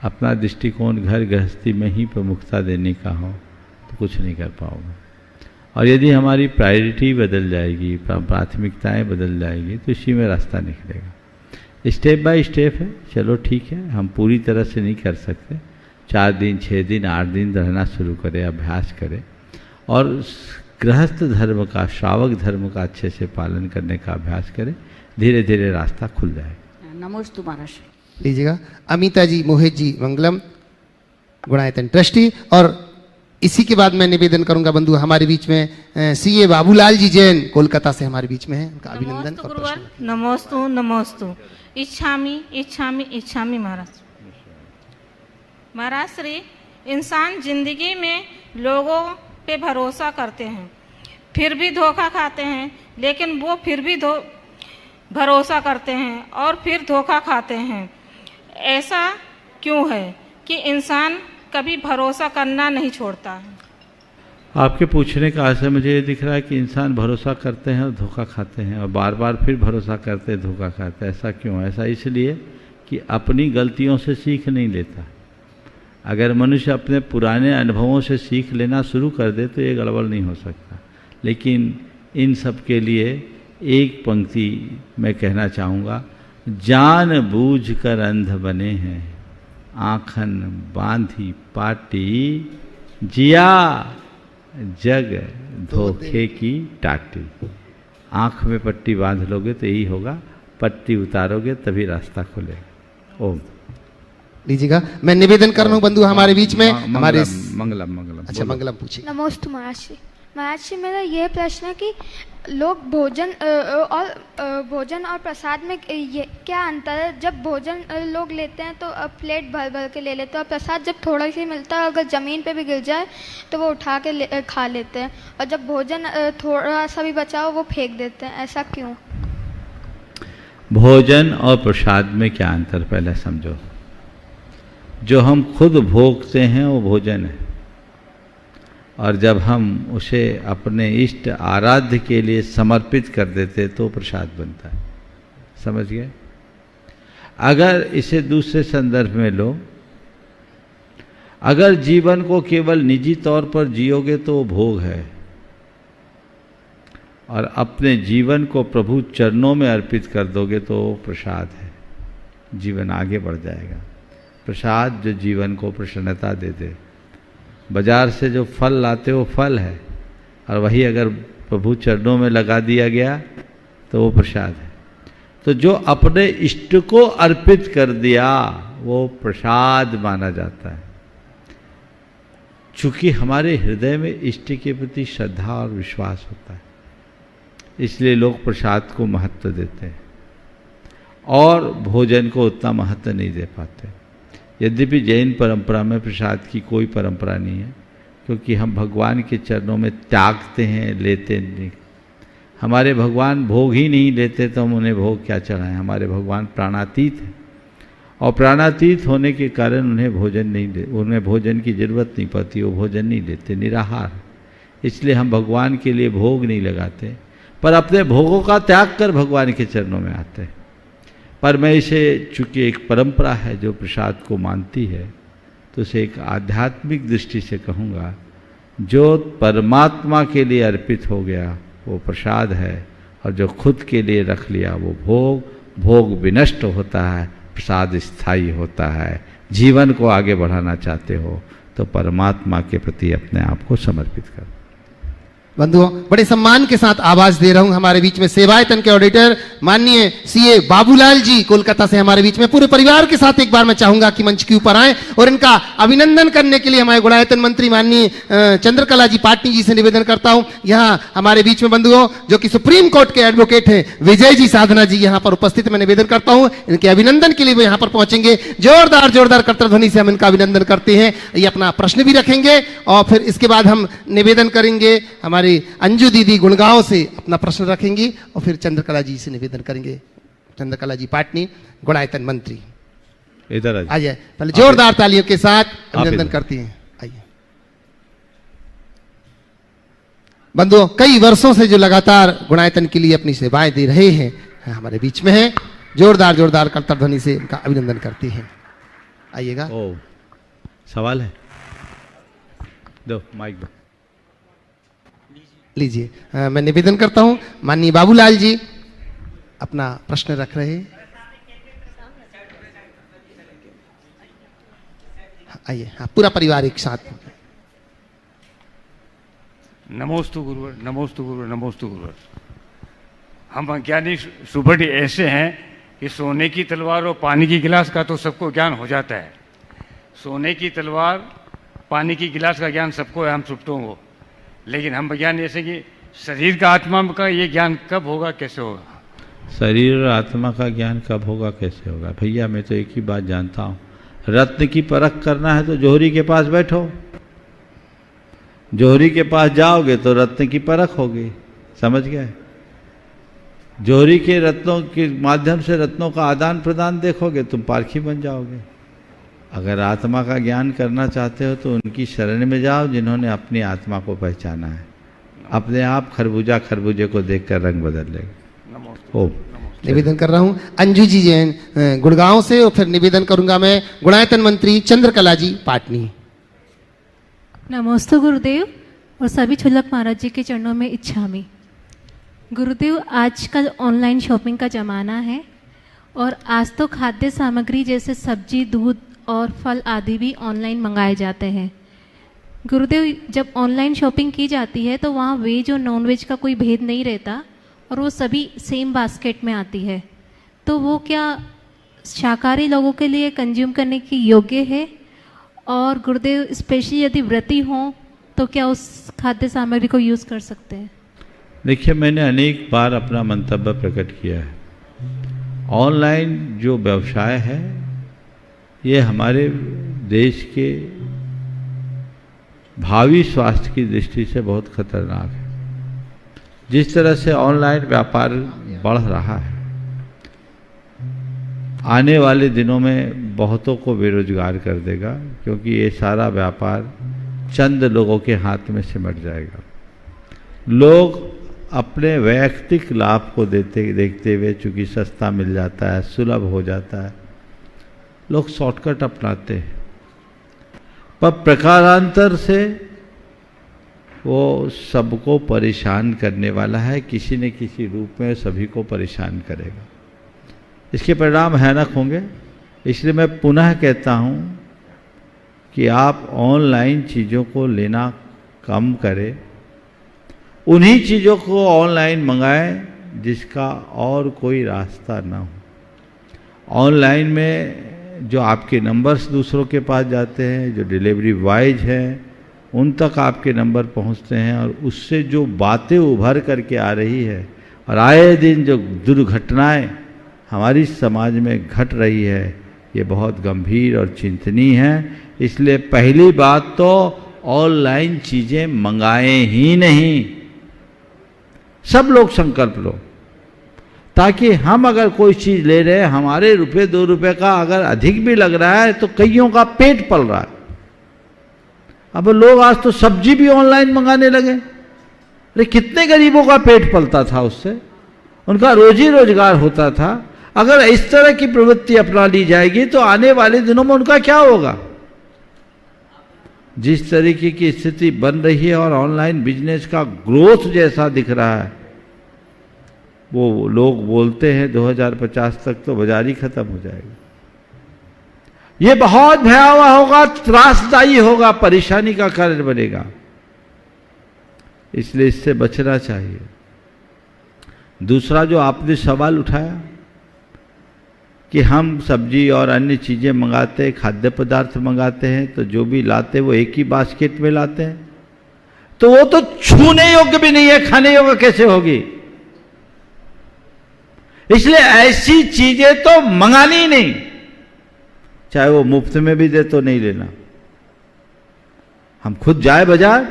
अपना दृष्टिकोण घर गृहस्थी में ही प्रमुखता देने का हो, तो कुछ नहीं कर पाओगे। और यदि हमारी प्रायोरिटी बदल जाएगी, प्राथमिकताएं बदल जाएगी, तो इसी में रास्ता निकलेगा। स्टेप बाय स्टेप है, चलो ठीक है, हम पूरी तरह से नहीं कर सकते। 4 दिन 6 दिन 8 दिन रहना शुरू करें, अभ्यास करें, और गृहस्थ धर्म का, श्रावक धर्म का अच्छे से पालन करने का अभ्यास करें, धीरे धीरे रास्ता खुल जाएगा। नमोस्तु महाराज। लीजिएगा अमिता जी मोहित जी मंगलम गुणायतन ट्रस्टी, और इसी के बाद मैं निवेदन करूंगा बंधु हमारे बीच में सीए बाबूलाल जी जैन कोलकाता से हमारे बीच में है, उनका अभिनंदन और प्रश्न। नमोस्तु नमोस्तु। इच्छामि इच्छामि इच्छामि महाराज। महाराज श्री, इंसान जिंदगी में लोगों पे भरोसा करते हैं, फिर भी धोखा खाते हैं, लेकिन वो फिर भी भरोसा करते हैं और फिर धोखा खाते हैं। ऐसा क्यों है कि इंसान कभी भरोसा करना नहीं छोड़ता है? आपके पूछने का आशय मुझे ये दिख रहा है कि इंसान भरोसा करते हैं और धोखा खाते हैं, और बार बार फिर भरोसा करते हैं, धोखा खाते हैं। ऐसा क्यों? ऐसा इसलिए कि अपनी गलतियों से सीख नहीं लेता। अगर मनुष्य अपने पुराने अनुभवों से सीख लेना शुरू कर दे तो ये गड़बड़ नहीं हो सकता। लेकिन इन सब के लिए एक पंक्ति मैं कहना चाहूँगा, जान बूझ कर अंध बने हैं, आँखन बांधी पाटी, जिया जग धोखे की टाटी। आँख में पट्टी बांध लोगे तो यही होगा, पट्टी उतारोगे तभी रास्ता खुलेगा। ओम। लीजिएगा मैं निवेदन कर रहा हूँ बंधु हमारे बीच में हमारे मंगलम। अच्छा मंगलम पूछिए। नमोस्तु महाराज जी, मेरा यह प्रश्न है कि लोग भोजन और प्रसाद में ये क्या अंतर है? जब भोजन लोग लेते हैं तो प्लेट भर भर के ले लेते हैं, और प्रसाद जब थोड़ा ही मिलता है, अगर ज़मीन पे भी गिर जाए तो वो उठा के खा लेते हैं, और जब भोजन थोड़ा सा भी बचा हो वो फेंक देते हैं। ऐसा क्यों? भोजन और प्रसाद में क्या अंतर पहले समझो। जो हम खुद भोगते हैं वो भोजन है, और जब हम उसे अपने इष्ट आराध्य के लिए समर्पित कर देते तो प्रसाद बनता है। समझ गए? अगर इसे दूसरे संदर्भ में लो, अगर जीवन को केवल निजी तौर पर जियोगे तो वो भोग है, और अपने जीवन को प्रभु चरणों में अर्पित कर दोगे तो वो प्रसाद है, जीवन आगे बढ़ जाएगा। प्रसाद जो जीवन को प्रसन्नता दे दे। बाजार से जो फल लाते हो फल है, और वही अगर प्रभु चरणों में लगा दिया गया तो वो प्रसाद है। तो जो अपने इष्ट को अर्पित कर दिया वो प्रसाद माना जाता है। चूँकि हमारे हृदय में इष्ट के प्रति श्रद्धा और विश्वास होता है, इसलिए लोग प्रसाद को महत्व देते हैं और भोजन को उतना महत्व नहीं दे पाते। यद्यपि जैन परंपरा में प्रसाद की कोई परंपरा नहीं है, क्योंकि हम भगवान के चरणों में त्यागते हैं, लेते नहीं। हमारे भगवान भोग ही नहीं लेते तो हम उन्हें भोग क्या चढ़ाएं। हमारे भगवान प्राणातीत हैं और प्राणातीत होने के कारण उन्हें भोजन की जरूरत नहीं पड़ती, वो भोजन नहीं लेते, निराहार। इसलिए हम भगवान के लिए भोग नहीं लगाते, पर अपने भोगों का त्याग कर भगवान के चरणों में आते हैं। पर मैं इसे, चूँकि एक परंपरा है जो प्रसाद को मानती है, तो उसे एक आध्यात्मिक दृष्टि से कहूँगा, जो परमात्मा के लिए अर्पित हो गया वो प्रसाद है, और जो खुद के लिए रख लिया वो भोग विनष्ट होता है, प्रसाद स्थायी होता है। जीवन को आगे बढ़ाना चाहते हो तो परमात्मा के प्रति अपने आप को समर्पित करो। बंधुओं, बड़े सम्मान के साथ आवाज दे रहा हूं हमारे बीच में सेवायतन के ऑडिटर माननीय सीए बाबूलाल जी कोलकाता से हमारे बीच में पूरे परिवार के साथ एक बार मैं चाहूंगा कि मंच के ऊपर आएं और इनका अभिनंदन करने के लिए हमारे गुणायतन मंत्री माननीय चंद्रकला जी पाटनी जी से निवेदन करता हूं। यहाँ हमारे बीच में बंधुओं जो कि सुप्रीम कोर्ट के एडवोकेट हैं विजय जी साधना जी यहाँ पर उपस्थित, मैं निवेदन करता हूँ इनके अभिनंदन के लिए वो यहाँ पर पहुंचेंगे। जोरदार करतल ध्वनि से हम इनका अभिनंदन करते हैं। ये अपना प्रश्न भी रखेंगे और फिर इसके बाद हम निवेदन करेंगे। हमारे अंजू दीदी गुड़गांव से अपना प्रश्न रखेंगी और फिर चंद्रकला जी से निवेदन करेंगे। चंद्रकला जी पाटनी गुणायतन मंत्री इधर आ जाए, पहले जोरदार तालियों के साथ अभिनंदन करती हैं। आइए बंधुओं, कई वर्षों से जो लगातार गुणायतन के लिए अपनी सेवाएं दे रहे हैं हमारे बीच में हैं। जोरदार करतल ध्वनि से उनका अभिनंदन करते हैं। आइएगा। सवाल है, दो माइक दो। लीजिए। मैं निवेदन करता हूं माननीय बाबूलाल जी अपना प्रश्न रख रहे हैं। आइए। हाँ, पूरा परिवार एक साथ। नमोस्तु गुरुवर, नमोस्तु गुरुवर, नमोस्तु गुरुवर। हम अज्ञानी सुबह ऐसे हैं कि सोने की तलवार और पानी की गिलास का तो सबको ज्ञान हो जाता है। सोने की तलवार, पानी की गिलास का ज्ञान सबको है, हम सुप्तों को। लेकिन हम ज्ञान ऐसे कि शरीर का आत्मा का ये ज्ञान कब होगा, कैसे होगा? शरीर और आत्मा का ज्ञान कब होगा, कैसे होगा? भैया मैं तो एक ही बात जानता हूँ, रत्न की परख करना है तो जोहरी के पास बैठो। जोहरी के पास जाओगे तो रत्न की परख होगी, समझ गए? जोहरी के रत्नों के माध्यम से रत्नों का आदान प्रदान देखोगे, तुम पारखी बन जाओगे। अगर आत्मा का ज्ञान करना चाहते हो तो उनकी शरण में जाओ जिन्होंने अपनी आत्मा को पहचाना है। अपने आप खरबूजे को देखकर रंग बदल लेगा। ओम। निवेदन कर रहा हूं अंजू जी जैन गुड़गांव से और फिर निवेदन करूंगा मैं गुणायतन मंत्री चंद्रकला जी पाटनी। नमोस्तु गुरुदेव और सभी छुल्लक महाराज जी के चरणों में इच्छामी। गुरुदेव, आजकल ऑनलाइन शॉपिंग का ज़माना है और आज तो खाद्य सामग्री जैसे सब्जी, दूध और फल आदि भी ऑनलाइन मंगाए जाते हैं। गुरुदेव, जब ऑनलाइन शॉपिंग की जाती है तो वहाँ वेज और नॉन वेज का कोई भेद नहीं रहता और वो सभी सेम बास्केट में आती है, तो वो क्या शाकाहारी लोगों के लिए कंज्यूम करने की योग्य है? और गुरुदेव, स्पेशली यदि व्रती हों तो क्या उस खाद्य सामग्री को यूज़ कर सकते हैं? देखिए, मैंने अनेक बार अपना मंतव्य प्रकट किया है। ऑनलाइन जो व्यवसाय है ये हमारे देश के भावी स्वास्थ्य की दृष्टि से बहुत खतरनाक है। जिस तरह से ऑनलाइन व्यापार बढ़ रहा है, आने वाले दिनों में बहुतों को बेरोजगार कर देगा, क्योंकि ये सारा व्यापार चंद लोगों के हाथ में सिमट जाएगा। लोग अपने वैयक्तिक लाभ को देखते हुए, चूँकि सस्ता मिल जाता है, सुलभ हो जाता है, लोग शॉर्टकट अपनाते हैं, पर प्रकारांतर से वो सबको परेशान करने वाला है। किसी न किसी रूप में सभी को परेशान करेगा। इसके परिणाम भयानक होंगे। इसलिए मैं पुनः कहता हूँ कि आप ऑनलाइन चीज़ों को लेना कम करें, उन्हीं चीज़ों को ऑनलाइन मंगाएं जिसका और कोई रास्ता ना हो। ऑनलाइन में जो आपके नंबर्स दूसरों के पास जाते हैं, जो डिलीवरी बॉयज हैं उन तक आपके नंबर पहुंचते हैं और उससे जो बातें उभर करके आ रही है और आए दिन जो दुर्घटनाएं हमारी समाज में घट रही है, ये बहुत गंभीर और चिंतनीय है। इसलिए पहली बात तो ऑनलाइन चीज़ें मंगाएं ही नहीं। सब लोग संकल्प लो, ताकि हम अगर कोई चीज़ ले रहे हैं, हमारे रुपए 2 रुपए का अगर अधिक भी लग रहा है तो कईयों का पेट पल रहा है। अब लोग आज तो सब्जी भी ऑनलाइन मंगाने लगे। अरे कितने गरीबों का पेट पलता था, उससे उनका रोजी रोजगार होता था। अगर इस तरह की प्रवृत्ति अपना ली जाएगी तो आने वाले दिनों में उनका क्या होगा? जिस तरीके की स्थिति बन रही है और ऑनलाइन बिजनेस का ग्रोथ जैसा दिख रहा है, वो लोग बोलते हैं 2050 तक तो बाजार ही खत्म हो जाएगा। ये बहुत भयावह होगा, त्रासदायी होगा, परेशानी का कारण बनेगा। इसलिए इससे बचना चाहिए। दूसरा जो आपने सवाल उठाया कि हम सब्जी और अन्य चीज़ें मंगाते, खाद्य पदार्थ मंगाते हैं, तो जो भी लाते वो एक ही बास्केट में लाते हैं, तो वो तो छूने योग्य भी नहीं है, खाने योग्य कैसे होगी? इसलिए ऐसी चीजें तो मंगानी नहीं, चाहे वो मुफ्त में भी दे तो नहीं लेना। हम खुद जाए बाजार,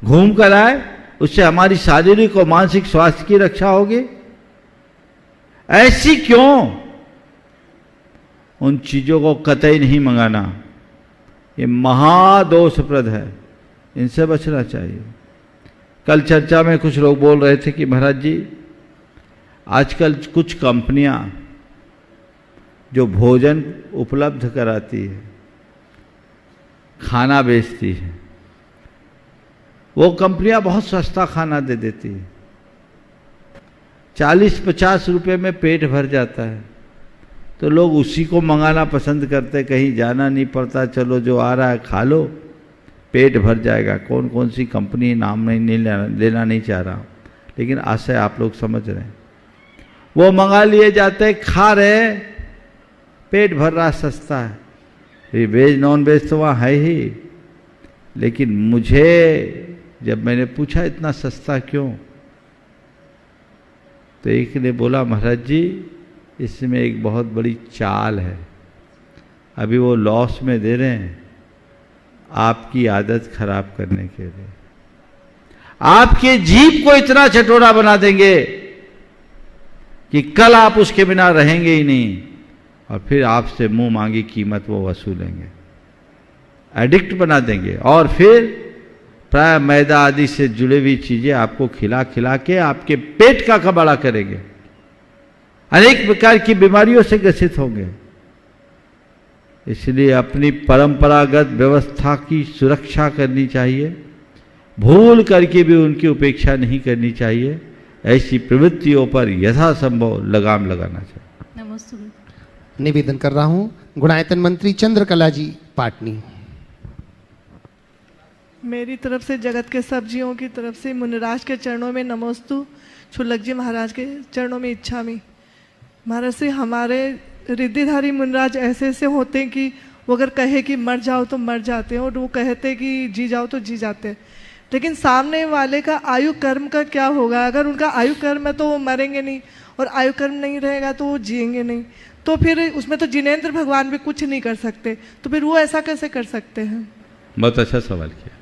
घूम कर आए, उससे हमारी शारीरिक और मानसिक स्वास्थ्य की रक्षा होगी। ऐसी क्यों? उन चीजों को कतई नहीं मंगाना, ये महादोषप्रद है, इनसे बचना चाहिए। कल चर्चा में कुछ लोग बोल रहे थे कि महाराज जी, आजकल कुछ कंपनियां जो भोजन उपलब्ध कराती है, खाना बेचती है, वो कंपनियां बहुत सस्ता खाना दे देती है। 40-50 रुपए में पेट भर जाता है, तो लोग उसी को मंगाना पसंद करते, कहीं जाना नहीं पड़ता, चलो जो आ रहा है खा लो, पेट भर जाएगा। कौन कौन सी कंपनी नाम नहीं लेना नहीं चाह रहा, लेकिन आशय आप लोग समझ रहे हैं। वो मंगा लिए जाते, खा रहे, पेट भर रहा, सस्ता है। ये वेज नॉन वेज तो वहाँ है ही, लेकिन मुझे जब मैंने पूछा इतना सस्ता क्यों, तो एक ने बोला महाराज जी इसमें एक बहुत बड़ी चाल है, अभी वो लॉस में दे रहे हैं आपकी आदत खराब करने के लिए। आपके जीभ को इतना चटोरा बना देंगे कि कल आप उसके बिना रहेंगे ही नहीं, और फिर आपसे मुंह मांगी कीमत वो वसूलेंगे, एडिक्ट बना देंगे, और फिर प्राय मैदा आदि से जुड़ी हुई चीजें आपको खिला खिला के आपके पेट का कबाड़ा करेंगे, अनेक प्रकार की बीमारियों से ग्रसित होंगे। इसलिए अपनी परंपरागत व्यवस्था की सुरक्षा करनी चाहिए, भूल करके भी उनकी उपेक्षा नहीं करनी चाहिए। ऐसी प्रवृत्तियों पर यथासंभव लगाम लगाना चाहिए। नमस्ते। निवेदन कर रहा हूं गुणायतन मंत्री चंद्रकला जी पाटनी। मेरी तरफ से जगत के सब जीवों की तरफ से मुनिराज के चरणों में नमोस्तु, क्षुल्लक जी महाराज के चरणों में इच्छामि। महाराज से हमारे रिद्धिधारी मुनिराज ऐसे ऐसे होते हैं कि वो अगर कहे कि मर जाओ तो मर जाते हैं, और वो कहते कि जी जाओ तो जी जाते हैं। लेकिन सामने वाले का आयु कर्म का क्या होगा? अगर उनका आयु कर्म है तो वो मरेंगे नहीं, और आयु कर्म नहीं रहेगा तो वो जिएंगे नहीं, तो फिर उसमें तो जिनेंद्र भगवान भी कुछ नहीं कर सकते, तो फिर वो ऐसा कैसे कर सकते हैं? बहुत अच्छा सवाल किया।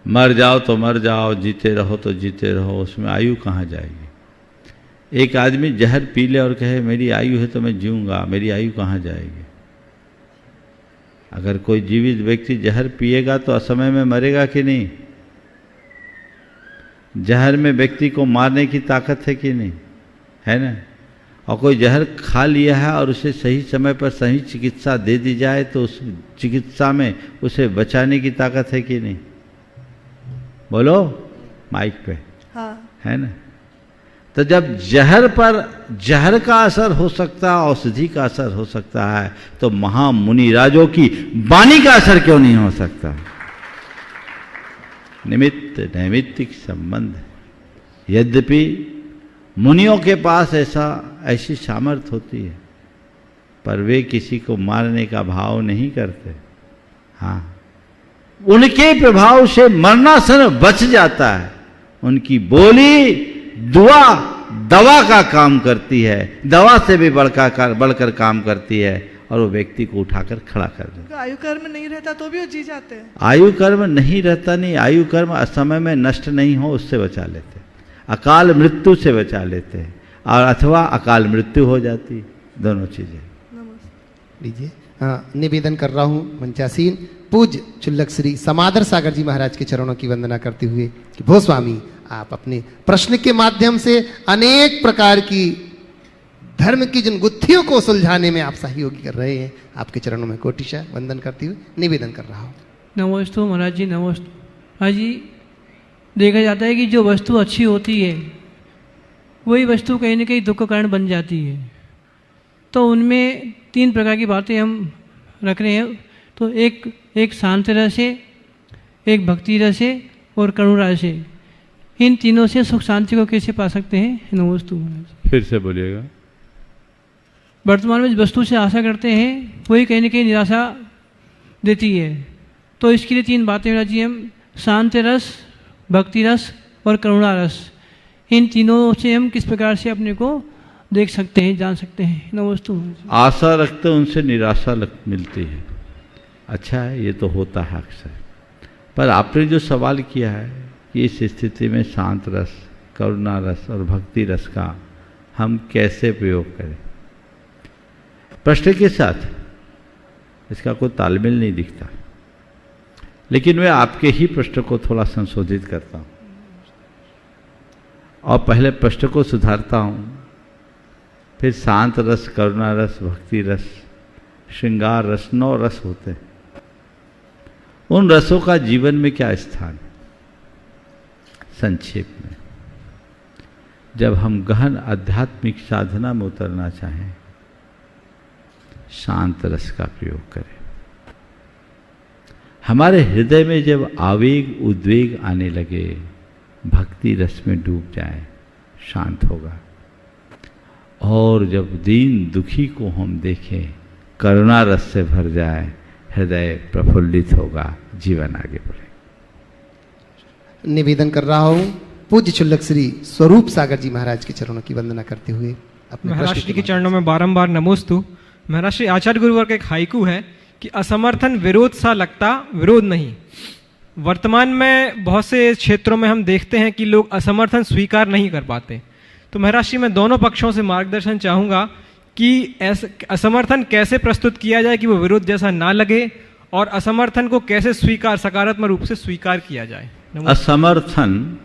मर जाओ तो मर जाओ, जीते रहो तो जीते रहो, उसमें आयु कहाँ जाएगी? एक आदमी जहर पी ले और कहे मेरी आयु है तो मैं जीऊँगा, मेरी आयु कहाँ जाएगी? अगर कोई जीवित व्यक्ति जहर पिएगा तो असमय में मरेगा कि नहीं? जहर में व्यक्ति को मारने की ताकत है कि नहीं? है ना? और कोई जहर खा लिया है और उसे सही समय पर सही चिकित्सा दे दी जाए तो उस चिकित्सा में उसे बचाने की ताकत है कि नहीं? बोलो माइक पे। हाँ। है ना? तो जब जहर पर जहर का असर हो सकता है, औषधि का असर हो सकता है, तो महामुनि राजों की वाणी का असर क्यों नहीं हो सकता? निमित्त नैमित्तिक संबंध। यद्यपि मुनियों के पास ऐसी सामर्थ्य होती है, पर वे किसी को मारने का भाव नहीं करते। हाँ, उनके प्रभाव से मरणासन बच जाता है। उनकी बोली दुआ दवा का काम करती है, दवा से भी बढ़कर काम करती है और वो व्यक्ति को उठाकर खड़ा कर देता है। आयु कर्म नहीं रहता तो भी वो जी जाते हैं। आयु कर्म नहीं रहता, नहीं, आयु कर्म असमय में नष्ट नहीं हो उससे बचा लेते, अकाल मृत्यु से बचा लेते हैं, और अथवा अकाल मृत्यु हो जाती, दोनों चीजें। लीजिए, निवेदन कर रहा हूँ मंचासीन पूज्य चुल्लक श्री समादर सागर जी महाराज के चरणों की वंदना करते हुए कि भो स्वामी, आप अपने प्रश्न के माध्यम से अनेक प्रकार की धर्म की जिन गुत्थियों को सुलझाने में आप सहयोगी कर रहे हैं, आपके चरणों में कोटिशा वंदन करते हुए निवेदन कर रहा हूँ। नमोस्तु महाराज जी, नमोस्तु। हाँ जी, देखा जाता है कि जो वस्तु अच्छी होती है वही वस्तु कहीं ना कहीं दुख का कारण बन जाती है। तो उनमें 3 प्रकार की बातें हम रख रहे हैं। तो एक शांत रस है, एक भक्ति रस है और करुण रस है। इन तीनों से सुख शांति को कैसे पा सकते हैं? नमोस्तु महाराज। फिर से बोलिएगा। वर्तमान में जिस वस्तु से आशा करते हैं वही कहीं ना कहीं निराशा देती है। तो इसके लिए 3 बातें महाराज जी, हम शांत रस, भक्ति रस और करुणा रस, इन तीनों से हम किस प्रकार से अपने को देख सकते हैं, जान सकते हैं? नमोस्तु। आशा रखते उनसे निराशा मिलती है। अच्छा है, ये तो होता है अक्सर, पर आपने जो सवाल किया है कि इस स्थिति में शांत रस, करुणा रस और भक्ति रस का हम कैसे प्रयोग करें, प्रश्न के साथ इसका कोई तालमेल नहीं दिखता, लेकिन मैं आपके ही प्रश्न को थोड़ा संशोधित करता हूँ और पहले प्रश्न को सुधारता हूँ, फिर शांत रस, करुणा रस, भक्ति रस, श्रृंगार रस, 9 रस होते हैं। उन रसों का जीवन में क्या स्थान? संक्षेप में, जब हम गहन आध्यात्मिक साधना में उतरना चाहें, शांत रस का प्रयोग करें। हमारे हृदय में जब आवेग उद्वेग आने लगे, भक्ति रस में डूब जाए, शांत होगा। और जब दीन दुखी को हम देखें, करुणा रस से भर जाए, हृदय प्रफुल्लित होगा, जीवन आगे बढ़े। निवेदन कर रहा हूँ पूज्य चुल्लक श्री स्वरूप सागर जी महाराज के चरणों की वंदना करते हुए अपने महाराज श्री के चरणों में बारंबार नमोस्तु। महाराज श्री आचार्य गुरुवर का एक हाइकू है कि असमर्थन विरोध सा लगता, विरोध नहीं। वर्तमान में बहुत से क्षेत्रों में हम देखते हैं कि लोग असमर्थन स्वीकार नहीं कर पाते। तो महाराज श्री, मैं दोनों पक्षों से मार्गदर्शन चाहूँगा कि असमर्थन कैसे प्रस्तुत किया जाए कि वो विरोध जैसा ना लगे, और असमर्थन को कैसे स्वीकार, सकारात्मक रूप से स्वीकार किया जाए। असमर्थन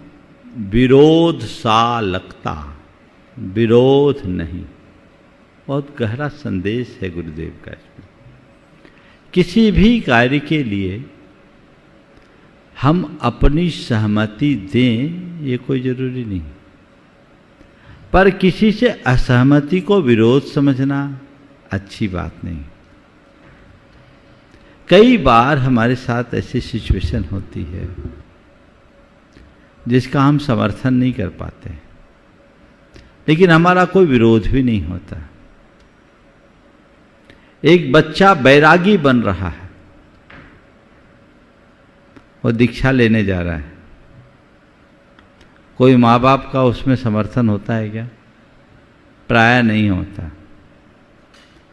विरोध सा लगता, विरोध नहीं। बहुत गहरा संदेश है गुरुदेव का इसमें। किसी भी कार्य के लिए हम अपनी सहमति दें, ये कोई जरूरी नहीं, पर किसी से असहमति को विरोध समझना अच्छी बात नहीं। कई बार हमारे साथ ऐसी सिचुएशन होती है जिसका हम समर्थन नहीं कर पाते, लेकिन हमारा कोई विरोध भी नहीं होता। एक बच्चा बैरागी बन रहा है, वो दीक्षा लेने जा रहा है, कोई माँ बाप का उसमें समर्थन होता है क्या? प्राय नहीं होता।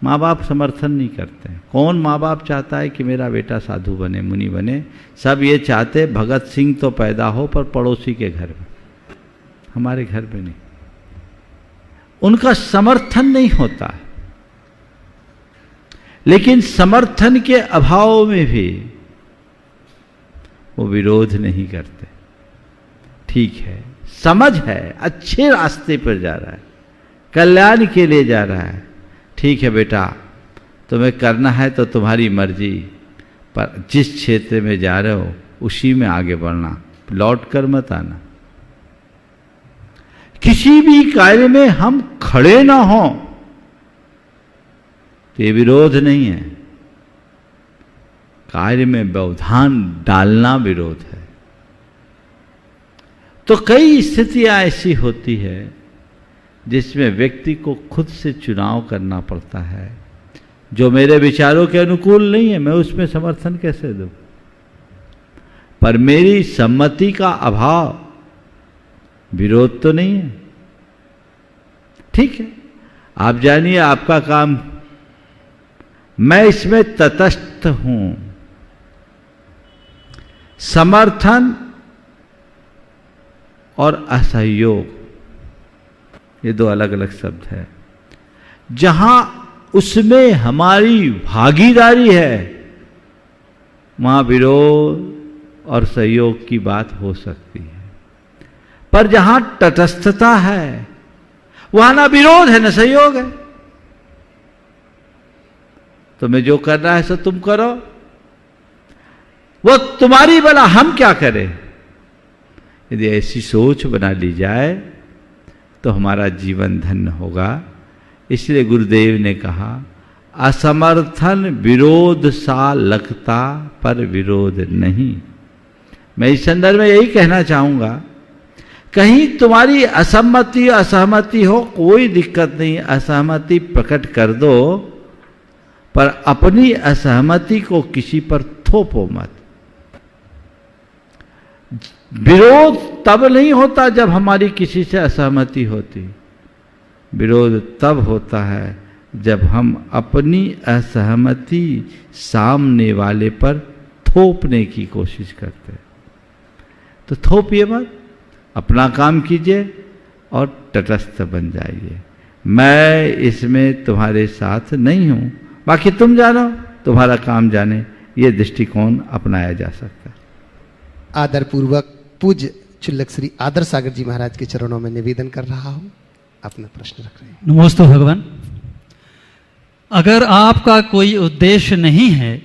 माँ बाप समर्थन नहीं करते। कौन माँ बाप चाहता है कि मेरा बेटा साधु बने, मुनि बने? सब ये चाहते भगत सिंह तो पैदा हो पर पड़ोसी के घर में, हमारे घर में नहीं। उनका समर्थन नहीं होता, लेकिन समर्थन के अभाव में भी वो विरोध नहीं करते। ठीक है, समझ है, अच्छे रास्ते पर जा रहा है, कल्याण के लिए जा रहा है। ठीक है बेटा, तुम्हें करना है तो तुम्हारी मर्जी, पर जिस क्षेत्र में जा रहे हो उसी में आगे बढ़ना, लौट कर मत आना। किसी भी कार्य में हम खड़े ना हो तो ये विरोध नहीं है, कार्य में व्यवधान डालना विरोध है। तो कई स्थितियां ऐसी होती है जिसमें व्यक्ति को खुद से चुनाव करना पड़ता है। जो मेरे विचारों के अनुकूल नहीं है, मैं उसमें समर्थन कैसे दूं? पर मेरी सम्मति का अभाव विरोध तो नहीं है। ठीक है, आप जानिए आपका काम, मैं इसमें तटस्थ हूं। समर्थन और असहयोग ये दो अलग अलग शब्द है। जहां उसमें हमारी भागीदारी है वहां विरोध और सहयोग की बात हो सकती है, पर जहां तटस्थता है वहां ना विरोध है ना सहयोग है। तुम्हें जो करना है सो तुम करो, वो तुम्हारी भला हम क्या करें। यदि ऐसी सोच बना ली जाए तो हमारा जीवन धन्य होगा। इसलिए गुरुदेव ने कहा, असमर्थन विरोध सा लगता पर विरोध नहीं। मैं इस संदर्भ में यही कहना चाहूंगा, कहीं तुम्हारी असम्मति असहमति हो कोई दिक्कत नहीं, असहमति प्रकट कर दो, पर अपनी असहमति को किसी पर थोपो मत। विरोध तब नहीं होता जब हमारी किसी से असहमति होती, विरोध तब होता है जब हम अपनी असहमति सामने वाले पर थोपने की कोशिश करते हैं। तो थोपिए मत, अपना काम कीजिए और तटस्थ बन जाइए। मैं इसमें तुम्हारे साथ नहीं हूं, बाकी तुम जानो, तुम्हारा काम जाने, ये दृष्टिकोण अपनाया जा सकता है। आदर पूर्वक पूज्य चुल्लक श्री आदर सागर जी महाराज के चरणों में निवेदन कर रहा हूं, अपना प्रश्न रख रहे हैं। नमोस्तु भगवान। अगर आपका कोई उद्देश्य नहीं है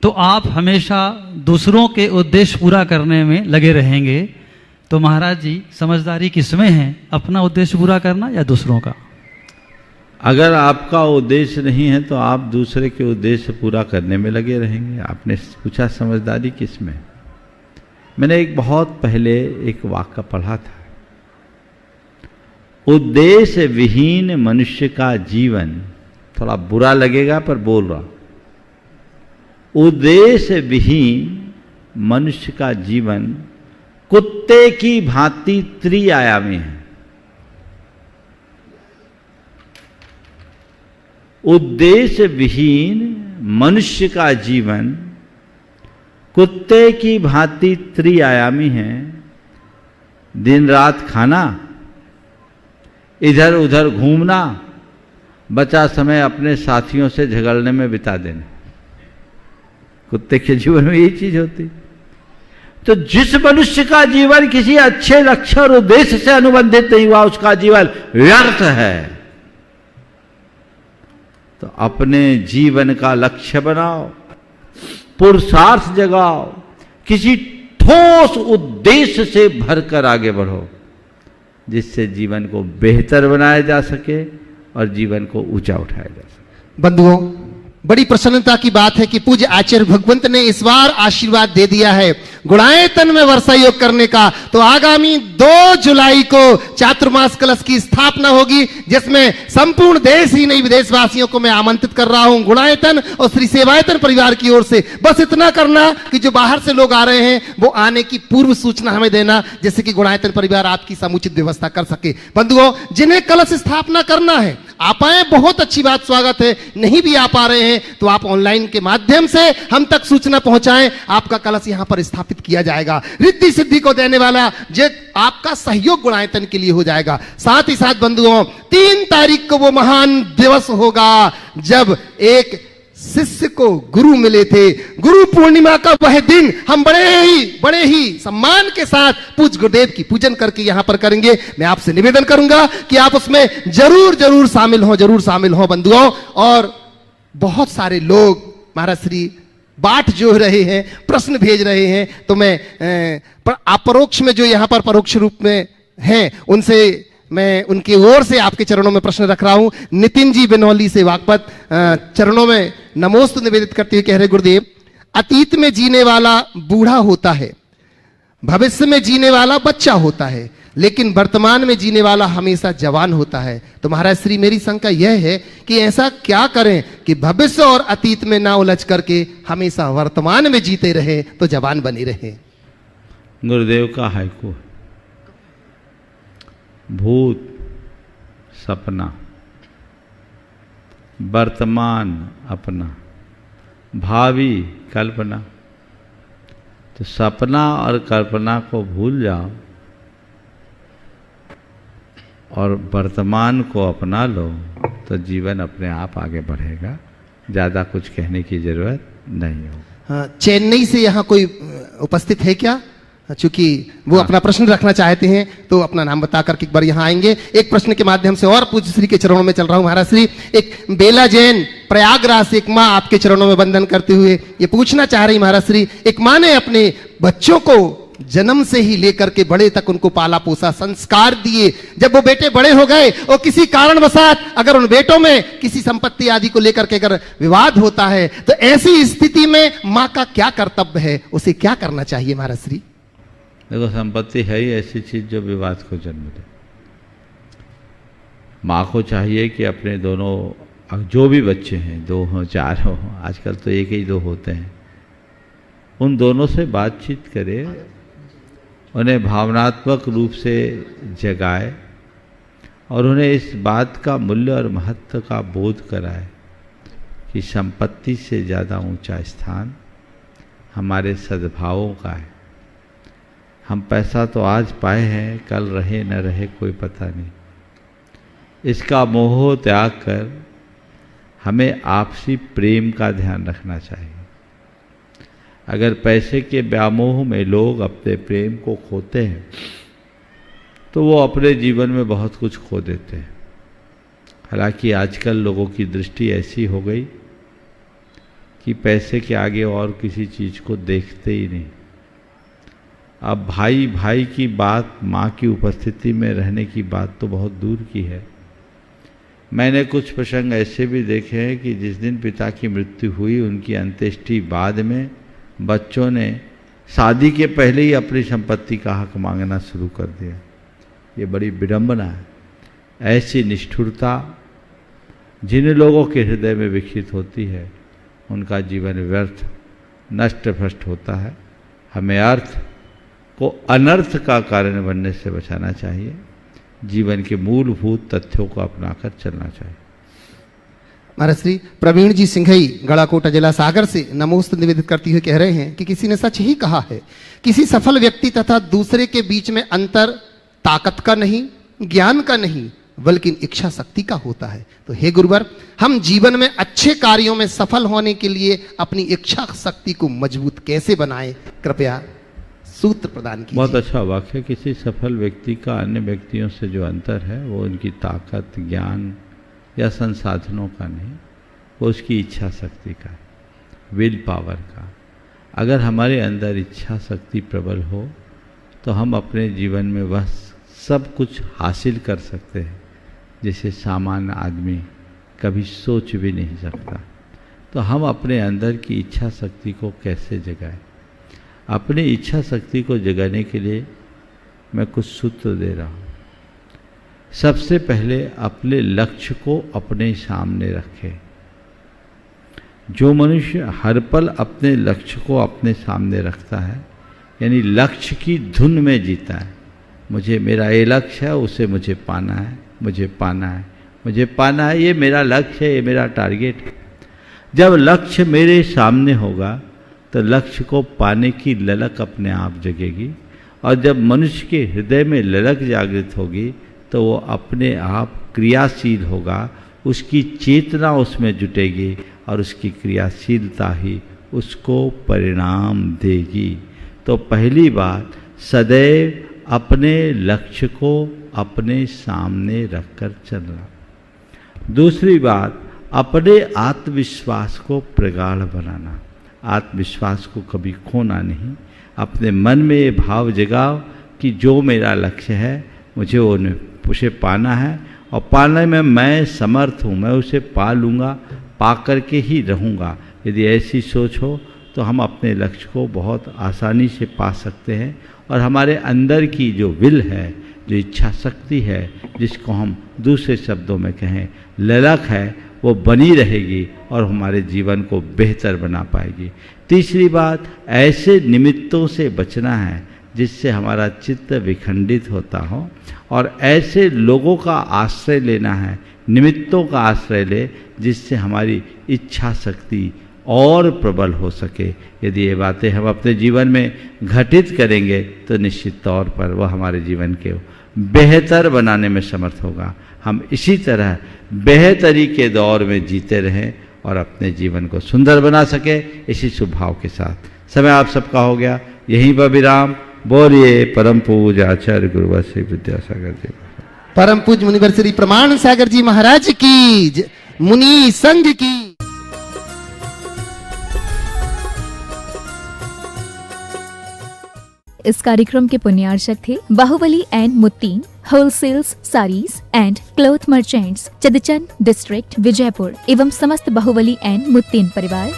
तो आप हमेशा दूसरों के उद्देश्य पूरा करने में लगे रहेंगे, तो महाराज जी समझदारी किसमें है, अपना उद्देश्य पूरा करना या दूसरों का? अगर आपका उद्देश्य नहीं है तो आप दूसरे के उद्देश्य पूरा करने में लगे रहेंगे। आपने पूछा समझदारी किसमें। मैंने एक बहुत पहले एक वाक्य पढ़ा था, उद्देश्य विहीन मनुष्य का जीवन, थोड़ा बुरा लगेगा पर बोल रहा, उद्देश्य विहीन मनुष्य का जीवन कुत्ते की भांति त्रिआयामी है। उद्देश्य विहीन मनुष्य का जीवन कुत्ते की भांति त्रिआयामी है। दिन रात खाना, इधर उधर घूमना, बचा समय अपने साथियों से झगड़ने में बिता देना, कुत्ते के जीवन में यही चीज होती। तो जिस मनुष्य का जीवन किसी अच्छे लक्ष्य और उद्देश्य से अनुबंधित नहीं हुआ, उसका जीवन व्यर्थ है। तो अपने जीवन का लक्ष्य बनाओ, पुरुषार्थ जगाओ, किसी ठोस उद्देश्य से भरकर आगे बढ़ो, जिससे जीवन को बेहतर बनाया जा सके और जीवन को ऊंचा उठाया जा सके। बंधुओं, बड़ी प्रसन्नता की बात है कि पूज्य आचार्य भगवंत ने इस बार आशीर्वाद दे दिया है गुणायतन में वर्षा योग करने का। तो आगामी 2 जुलाई को चातुर्मास कलश की स्थापना होगी, जिसमें संपूर्ण देश ही नहीं विदेशवासियों को मैं आमंत्रित कर रहा हूं गुणायतन और श्री सेवायतन परिवार की ओर से। बस इतना करना कि जो बाहर से लोग आ रहे हैं वो आने की पूर्व सूचना हमें देना, जिससे कि गुणायतन परिवार आपकी समुचित व्यवस्था कर सके। बंधुओं, जिन्हें कलश स्थापना करना है आप आए, बहुत अच्छी बात, स्वागत है। नहीं भी आ पा रहे हैं तो आप ऑनलाइन के माध्यम से हम तक सूचना पहुंचाएं, आपका कलश यहां पर स्थापित किया जाएगा। रिद्धि सिद्धि को देने वाला जो आपका सहयोग गुणायतन के लिए हो जाएगा। साथ ही साथ बंधुओं, 3 तारीख को वो महान दिवस होगा जब एक शिष्य को गुरु मिले थे। गुरु पूर्णिमा का वह दिन हम बड़े ही सम्मान के साथ पूज्य गुरुदेव की पूजन करके यहां पर करेंगे। मैं आपसे निवेदन करूंगा कि आप उसमें जरूर शामिल हो बंधुओं। और बहुत सारे लोग महाराज श्री बाट जो रहे हैं, प्रश्न भेज रहे हैं, तो मैं अपरोक्ष में जो यहां पर परोक्ष रूप में हैं उनसे मैं उनकी ओर से आपके चरणों में प्रश्न रख रहा हूं। नितिन जी बिनौली से वाकपत चरणों में नमोस्तु निवेदित करते हुए कह रहे, गुरुदेव, अतीत में जीने वाला बूढ़ा होता है, भविष्य में जीने वाला बच्चा होता है, लेकिन वर्तमान में जीने वाला हमेशा जवान होता है। तो महाराज श्री, मेरी शंका यह है कि ऐसा क्या करें कि भविष्य और अतीत में ना उलझ करके हमेशा वर्तमान में जीते रहे तो जवान बनी रहे। गुरुदेव का हाइकू है। भूत सपना, वर्तमान अपना, भावी कल्पना। तो सपना और कल्पना को भूल जाओ और वर्तमान को अपना लो तो जीवन अपने आप आगे बढ़ेगा। ज़्यादा कुछ कहने की जरूरत नहीं हो। चेन्नई से यहाँ कोई उपस्थित है क्या? चूंकि वो अपना प्रश्न रखना चाहते हैं तो अपना नाम बता करके एक बार यहाँ आएंगे। एक प्रश्न के माध्यम से और पूज्य श्री के चरणों में चल रहा हूँ। महाराज श्री, एक बेला जैन प्रयागराज से एक माँ आपके चरणों में वंदन करते हुए ये पूछना चाह रही, महाराज श्री, एक माँ ने अपने बच्चों को जन्म से ही लेकर के बड़े तक उनको पाला पोसा, संस्कार दिए। जब वो बेटे बड़े हो गए और किसी कारणवशात अगर उन बेटों में किसी संपत्ति आदि को लेकर के अगर विवाद होता है तो ऐसी स्थिति में माँ का क्या कर्तव्य है, उसे क्या करना चाहिए? महाराज श्री देखो, संपत्ति है ही ऐसी चीज जो विवाद को जन्म दे। माँ को चाहिए कि अपने दोनों जो भी बच्चे हैं, 2 हों 4 हों, आजकल तो 1 ही 2 होते हैं, उन दोनों से बातचीत करे, उन्हें भावनात्मक रूप से जगाए और उन्हें इस बात का मूल्य और महत्व का बोध कराए कि संपत्ति से ज़्यादा ऊंचा स्थान हमारे सद्भावों का है। हम पैसा तो आज पाए हैं, कल रहे न रहे कोई पता नहीं। इसका मोह त्याग कर हमें आपसी प्रेम का ध्यान रखना चाहिए। अगर पैसे के व्यामोह में लोग अपने प्रेम को खोते हैं तो वो अपने जीवन में बहुत कुछ खो देते हैं। हालांकि आजकल लोगों की दृष्टि ऐसी हो गई कि पैसे के आगे और किसी चीज़ को देखते ही नहीं। अब भाई भाई की बात, माँ की उपस्थिति में रहने की बात तो बहुत दूर की है। मैंने कुछ प्रसंग ऐसे भी देखे हैं कि जिस दिन पिता की मृत्यु हुई, उनकी अंत्येष्टि बाद में बच्चों ने शादी के पहले ही अपनी संपत्ति का हक मांगना शुरू कर दिया। ये बड़ी विडंबना है। ऐसी निष्ठुरता जिन लोगों के हृदय में विकसित होती है उनका जीवन व्यर्थ नष्ट भ्रष्ट होता है। हमें अर्थ को अनर्थ का कारण बनने से बचाना चाहिए। जीवन के मूलभूत तथ्यों को अपनाकर चलना चाहिए। महाराज श्री प्रवीण जी सिंघई गड़ाकोटा जिला सागर से नमोस्त निवेदित करते हुए कह रहे हैं कि किसी ने सच ही कहा है, किसी सफल व्यक्ति तथा दूसरे के बीच में अंतर ताकत का नहीं, ज्ञान का नहीं, बल्कि इच्छा शक्ति का होता है। तो हे गुरुवर, हम जीवन में अच्छे कार्यों में सफल होने के लिए अपनी इच्छा शक्ति को मजबूत कैसे बनाएं? कृपया सूत्र प्रदान कीजिए। बहुत अच्छा वाक्य। किसी सफल व्यक्ति का अन्य व्यक्तियों से जो अंतर है वो उनकी ताकत, ज्ञान या संसाधनों का नहीं, वो उसकी इच्छा शक्ति का, विल पावर का। अगर हमारे अंदर इच्छा शक्ति प्रबल हो तो हम अपने जीवन में वह सब कुछ हासिल कर सकते हैं जिसे सामान्य आदमी कभी सोच भी नहीं सकता। तो हम अपने अंदर की इच्छा शक्ति को कैसे जगाएं? अपनी इच्छा शक्ति को जगाने के लिए मैं कुछ सूत्र दे रहा हूँ। सबसे पहले अपने लक्ष्य को अपने सामने रखें। जो मनुष्य हर पल अपने लक्ष्य को अपने सामने रखता है, यानी लक्ष्य की धुन में जीता है, मुझे मेरा ये लक्ष्य है, उसे मुझे पाना है, मुझे पाना है, मुझे पाना है, ये मेरा लक्ष्य है, ये मेरा टारगेट है। जब लक्ष्य मेरे सामने होगा तो लक्ष्य को पाने की ललक अपने आप जगेगी, और जब मनुष्य के हृदय में ललक जागृत होगी तो वो अपने आप क्रियाशील होगा, उसकी चेतना उसमें जुटेगी और उसकी क्रियाशीलता ही उसको परिणाम देगी। तो पहली बात, सदैव अपने लक्ष्य को अपने सामने रखकर चलना। दूसरी बात, अपने आत्मविश्वास को प्रगाढ़ बनाना। आत्मविश्वास को कभी खोना नहीं। अपने मन में ये भाव जगाओ कि जो मेरा लक्ष्य है मुझे उसे पाना है, और पाने में मैं समर्थ हूँ, मैं उसे पा लूँगा, पा करके ही रहूँगा। यदि ऐसी सोच हो तो हम अपने लक्ष्य को बहुत आसानी से पा सकते हैं, और हमारे अंदर की जो विल है, जो इच्छा शक्ति है, जिसको हम दूसरे शब्दों में कहें ललक है, वो बनी रहेगी और हमारे जीवन को बेहतर बना पाएगी। तीसरी बात, ऐसे निमित्तों से बचना है जिससे हमारा चित्त विखंडित होता हो, और ऐसे लोगों का आश्रय लेना है, निमित्तों का आश्रय ले जिससे हमारी इच्छा शक्ति और प्रबल हो सके। यदि ये बातें हम अपने जीवन में घटित करेंगे तो निश्चित तौर पर वह हमारे जीवन के बेहतर बनाने में समर्थ होगा। हम इसी तरह बेहतरी के दौर में जीते रहें और अपने जीवन को सुंदर बना सके, इसी शुभ भाव के साथ समय आप सबका हो गया। यहीं पर विराम। बोलिए परम पूज्य आचार्य गुरुवर श्री विद्यासागर जी, परम पूज्य मुनिवर श्री प्रमाण सागर जी महाराज की, मुनि संघ की। इस कार्यक्रम के पुण्यार्चक थे Bahubali and Muttin wholesales saris and cloth merchants, Chadchan district, Vijayapur एवं समस्त बाहुबली एंड मुत्तीन परिवार।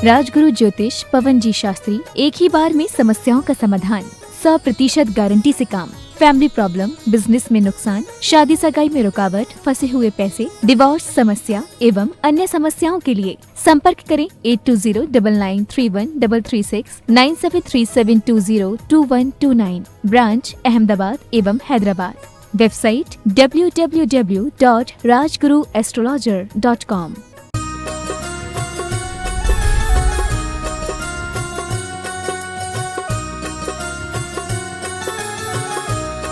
राजगुरु ज्योतिष पवन जी शास्त्री, एक ही बार में समस्याओं का समाधान, 100% गारंटी से काम, फैमिली प्रॉब्लम, बिजनेस में नुकसान, शादी सगाई में रुकावट, फंसे हुए पैसे, डिवोर्स समस्या एवं अन्य समस्याओं के लिए संपर्क करें 8209931336 9737202129। ब्रांच अहमदाबाद एवं हैदराबाद। Website www.rajguruastrologer.com।